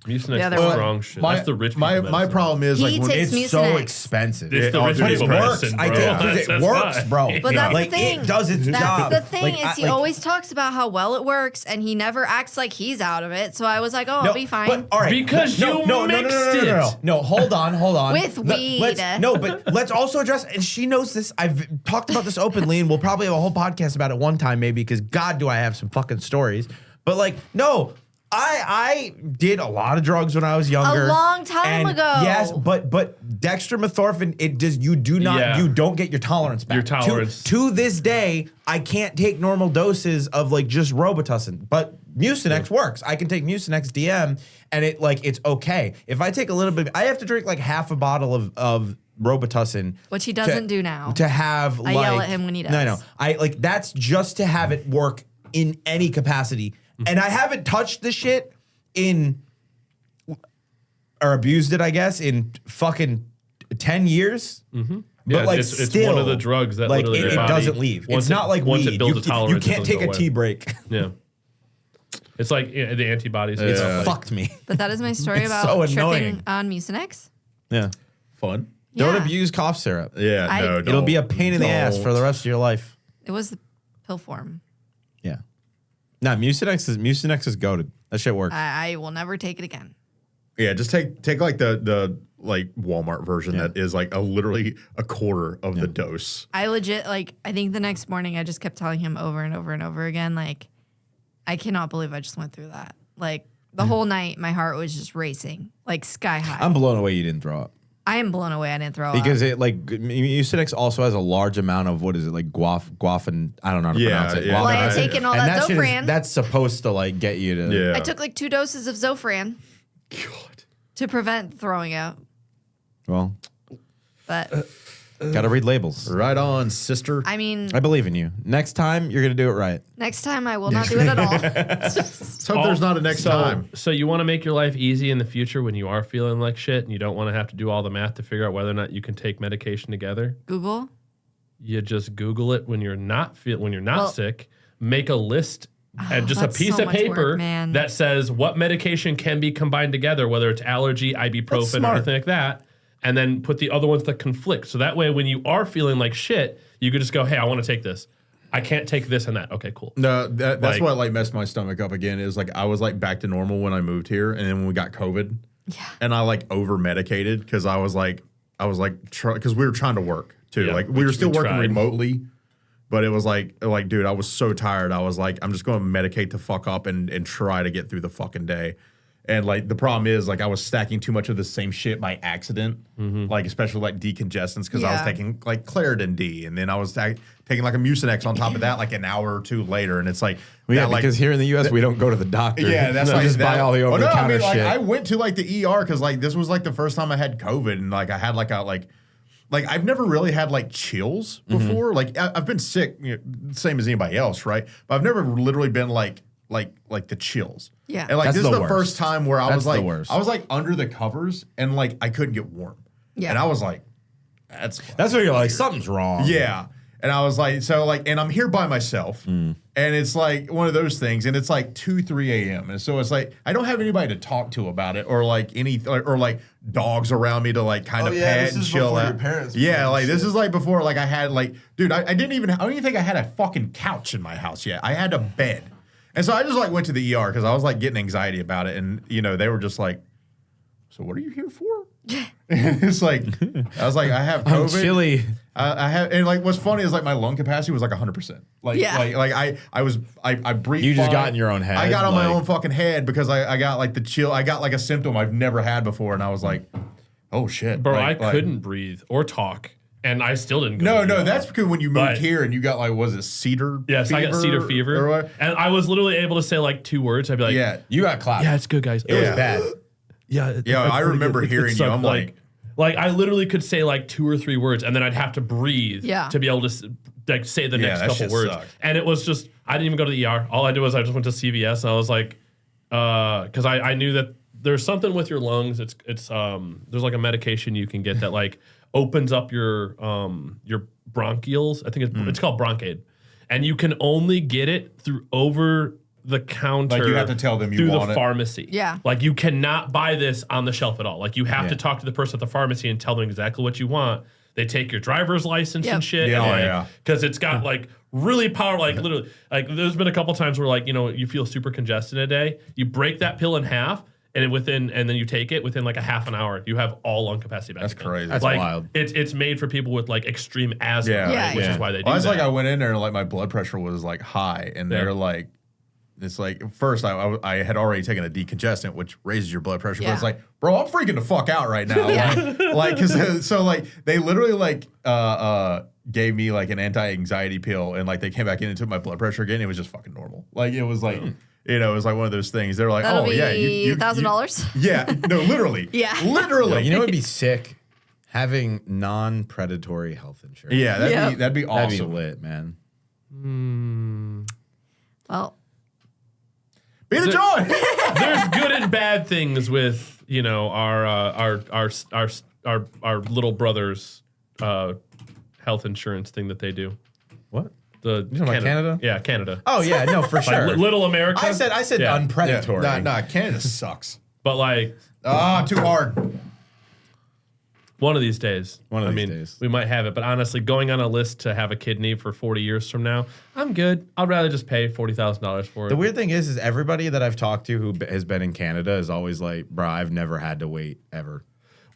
Mucinex The other is one. strong shit. That's the rich people my medicine. problem is like He when takes It's so Mucinex. expensive. It's the Oh, rich dude, But it people works. medicine, I bro. think because it That's works, why. bro. But that's like the thing. it does its That's job. the thing Like, is he like- always talks about how well it works, and he never acts like he's out of it. So I was like, oh, I'll be fine. But, all right. Because you mixed it. No, hold on. With weed. But let's also address, and she knows this. I've talked about this openly, and we'll probably have a whole podcast about it one time, maybe, because God, do I have some fucking stories. But like, no, I did a lot of drugs when I was younger. A long time and ago. Yes, but dextromethorphan, it does you don't get your tolerance back. Your tolerance. To this day, I can't take normal doses of like just Robitussin, but Mucinex works. I can take Mucinex DM and it's okay. If I take a little bit, I have to drink like half a bottle of Robitussin, Which he doesn't do now. To have I yell at him when he does. No, I like that's just to have it work in any capacity. And I haven't touched the shit or abused it, I guess, in fucking 10 years. Mm-hmm. But Yeah, like it's still, one of the drugs that like literally it your body- doesn't leave. once It's not like once weed. it builds a you tolerance, it can't doesn't take go a tea away. break. Yeah. It's like the antibodies. and It's stuff, like- fucked me. But that is my story It's about so tripping annoying. on Mucinex. Yeah. fun. Don't Yeah. abuse cough syrup. Yeah, I- no, It'll be a pain in the ass don't. for the rest of your life. It was the pill form. Yeah. Nah, Mucinex is goated. That shit works. I will never take it again. Yeah, just take like the like Walmart version that is like literally a quarter of the dose. I legit, like, I think the next morning I just kept telling him over and over and over again, like, I cannot believe I just went through that. Like, the whole night, my heart was just racing, like, sky high. I'm blown away you didn't throw up. I am blown away I didn't throw Because up. it like Mucinex also has a large amount of what is it like guafin? I don't know how to pronounce it. Yeah. Well, I had Guafin- taken all And that shit is- Zofran. that's supposed to like get you to Yeah. I took like 2 doses of Zofran God. to prevent throwing up. Well, But, gotta read labels. Right on, sister. I mean, I believe in you. Next time you're gonna do it right. next time I will not do it at all. Let's hope there's not a next time. So you want to make your life easy in the future when you are feeling like shit and you don't want to have to do all the math to figure out whether or not you can take medication together. Google. You just Google it when you're not Well- sick. Make a list and just a that's piece so of much work, paper man. that says what medication can be combined together, whether it's allergy, ibuprofen, or smart. anything like that, and then put the other ones that conflict. So that way, when you are feeling like shit, you could just go, "Hey, I want to take this. I can't take this and that. Okay, cool." No, that's Like- what like messed my stomach up again. Is like I was like back to normal when I moved here, and then when we got COVID, and I like over medicated because I was like because we were trying to work too. Yeah, like we were still we working tried. remotely, but it was like dude, I was so tired. I was like, I'm just going to medicate the fuck up and try to get through the fucking day. And like the problem is like I was stacking too much of the same shit by accident, like especially like decongestants because I was Yeah. taking like Claritin D, and then I was taking like a Mucinex on top of that like an hour or two later, and it's like Well, yeah, that, like, because here in the U.S. we don't go to the doctor. yeah, that's we like just that. buy all the over the counter I mean, like, shit. I went to like the ER because like this was like the first time I had COVID, and like I had like I've never really had like chills before. Like I've been sick, same as anybody else, right? But I've never literally been like the chills. Yeah. And like That's this is the the worst. first time where I That's was the like worst. I was like under the covers and like I couldn't get warm. Yeah. And I was like, that's That's where you're like something's wrong. yeah. And I was like, so like, and I'm here by myself, and it's like one of those things, and it's like 2-3 a.m. And so it's like I don't have anybody to talk to about it, or like or like dogs around me to like kind of yeah, pet this and is chill before out. your parents Yeah, moved like and this shit. is like before like I had like, dude, I don't even think I had a fucking couch in my house yet. I had a bed, and so I just like went to the ER because I was like getting anxiety about it, and they were just like, so what are you here for? And it's like I was like, I have COVID. I'm chilly. I have, and like what's funny is like my lung capacity was like 100%. Like, Yeah. I breathed. You just fine. got in your own head, I got on my like- own fucking head because I got like the chill. I got like a symptom I've never had before, and I was like, oh shit, Bro, Like- I couldn't breathe or talk, and I still didn't. Go No, to the no, ER. that's because when you moved But- here and you got like, was it cedar? Yes, I got cedar or fever, what? and I was literally able to say like 2 words. I'd be like, Yeah, You got clapped. yeah, it's good, guys. It was Yeah. bad. Yeah, yeah. I remember hearing you. I'm like, Like I literally could say like 2 or 3 words, and then I'd have to breathe to be able to like say the next that couple shit words. sucked. And it was just I didn't even go to the ER. All I did was I just went to CVS, and I was like, because I knew that there's something with your lungs. It's there's like a medication you can get that like opens up your bronchioles. I think it's called Bronchaid, and you can only get it through over the counter. Like, you have to tell them you through want the it. pharmacy. Yeah. Like you cannot buy this on the shelf at all. Like you have to talk to the person at the pharmacy and tell them exactly what you want. They take your driver's license and shit. Yeah, and because it's got like really power, like literally, like there's been a couple times where like, you know, you feel super congested a day. You break that pill in half and then you take it within like a half an hour, you have all lung capacity back. That's again. crazy. That's like, wild. It's made for people with like extreme asthma, Yeah. right? Which Yeah. is why they do Well, it's that. like I went in there and like my blood pressure was like high, and they're like, it's like first I had already taken a decongestant, which raises your blood pressure, but it's like, bro, I'm freaking the fuck out right now, like because so like they literally like gave me like an anti-anxiety pill, and like they came back in and took my blood pressure again. It was just fucking normal. Like it was like. You know, it was like one of those things. They're like, That'll oh, yeah. be $1,000. Yeah. No, literally. Yeah. Literally. You know what'd be sick? Having non-predatory health insurance. Yeah, that'd be awesome. That'd be lit, man. Well, Be the joy. There's good and bad things with, you know, our little brother's health insurance thing that they do. What? The You talking about Canada? Yeah, Canada. Oh yeah, no, for Like sure. Little America. I said Yeah. unpredatory. Nah, Canada sucks. But like Too hard. one of these days. One of I these mean, days. we might have it. But honestly, going on a list to have a kidney for 40 years from now, I'm good. I'd rather just pay $40,000 for it. The weird thing is everybody that I've talked to who has been in Canada is always like, bro, I've never had to wait ever.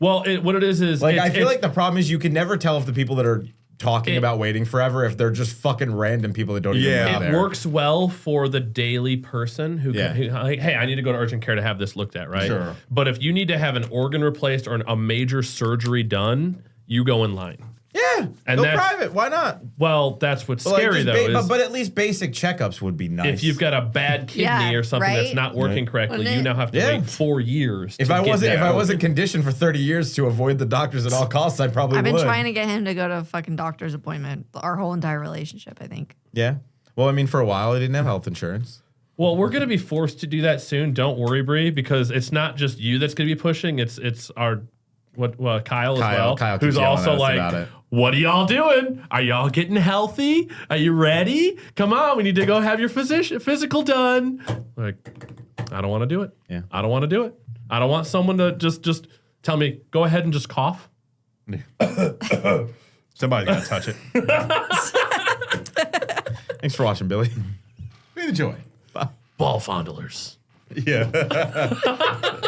Well, what it is Like, it's, I feel like the problem is you can never tell if the people that are talking about waiting forever, if they're just fucking random people that don't even Yeah. live it there. works well for the daily person who, Yeah. like, hey, I need to go to urgent care to have this looked at, right? Sure. But if you need to have an organ replaced or a major surgery done, you go in line. Yeah, And go that's- private. Why not? Well, that's what's Like, scary just though. Is but at least basic checkups would be nice. if you've got a bad kidney Yeah, or something that's right? not working correctly, Wouldn't you it? now have to Yeah. wait 4 years. if to I get wasn't that organ. conditioned for 30 years to avoid the doctors at all costs, I probably I've been would. trying to get him to go to a fucking doctor's appointment our whole entire relationship, I think. Yeah. Well, I mean, for a while I didn't have health insurance. Well, we're gonna be forced to do that soon. Don't worry, Bree, because it's not just you that's gonna be pushing. It's our Kyle as well, Kyle keeps who's yelling also at us about like, it. "What are y'all doing? Are y'all getting healthy? Are you ready? Come on, we need to go have your physical done." Like, I don't want to do it. Yeah. I don't want to do it. I don't want someone to just tell me, "Go ahead and just cough." Somebody's got to touch it. Thanks for watching, Billy. Be the joy. Ball fondlers. Yeah.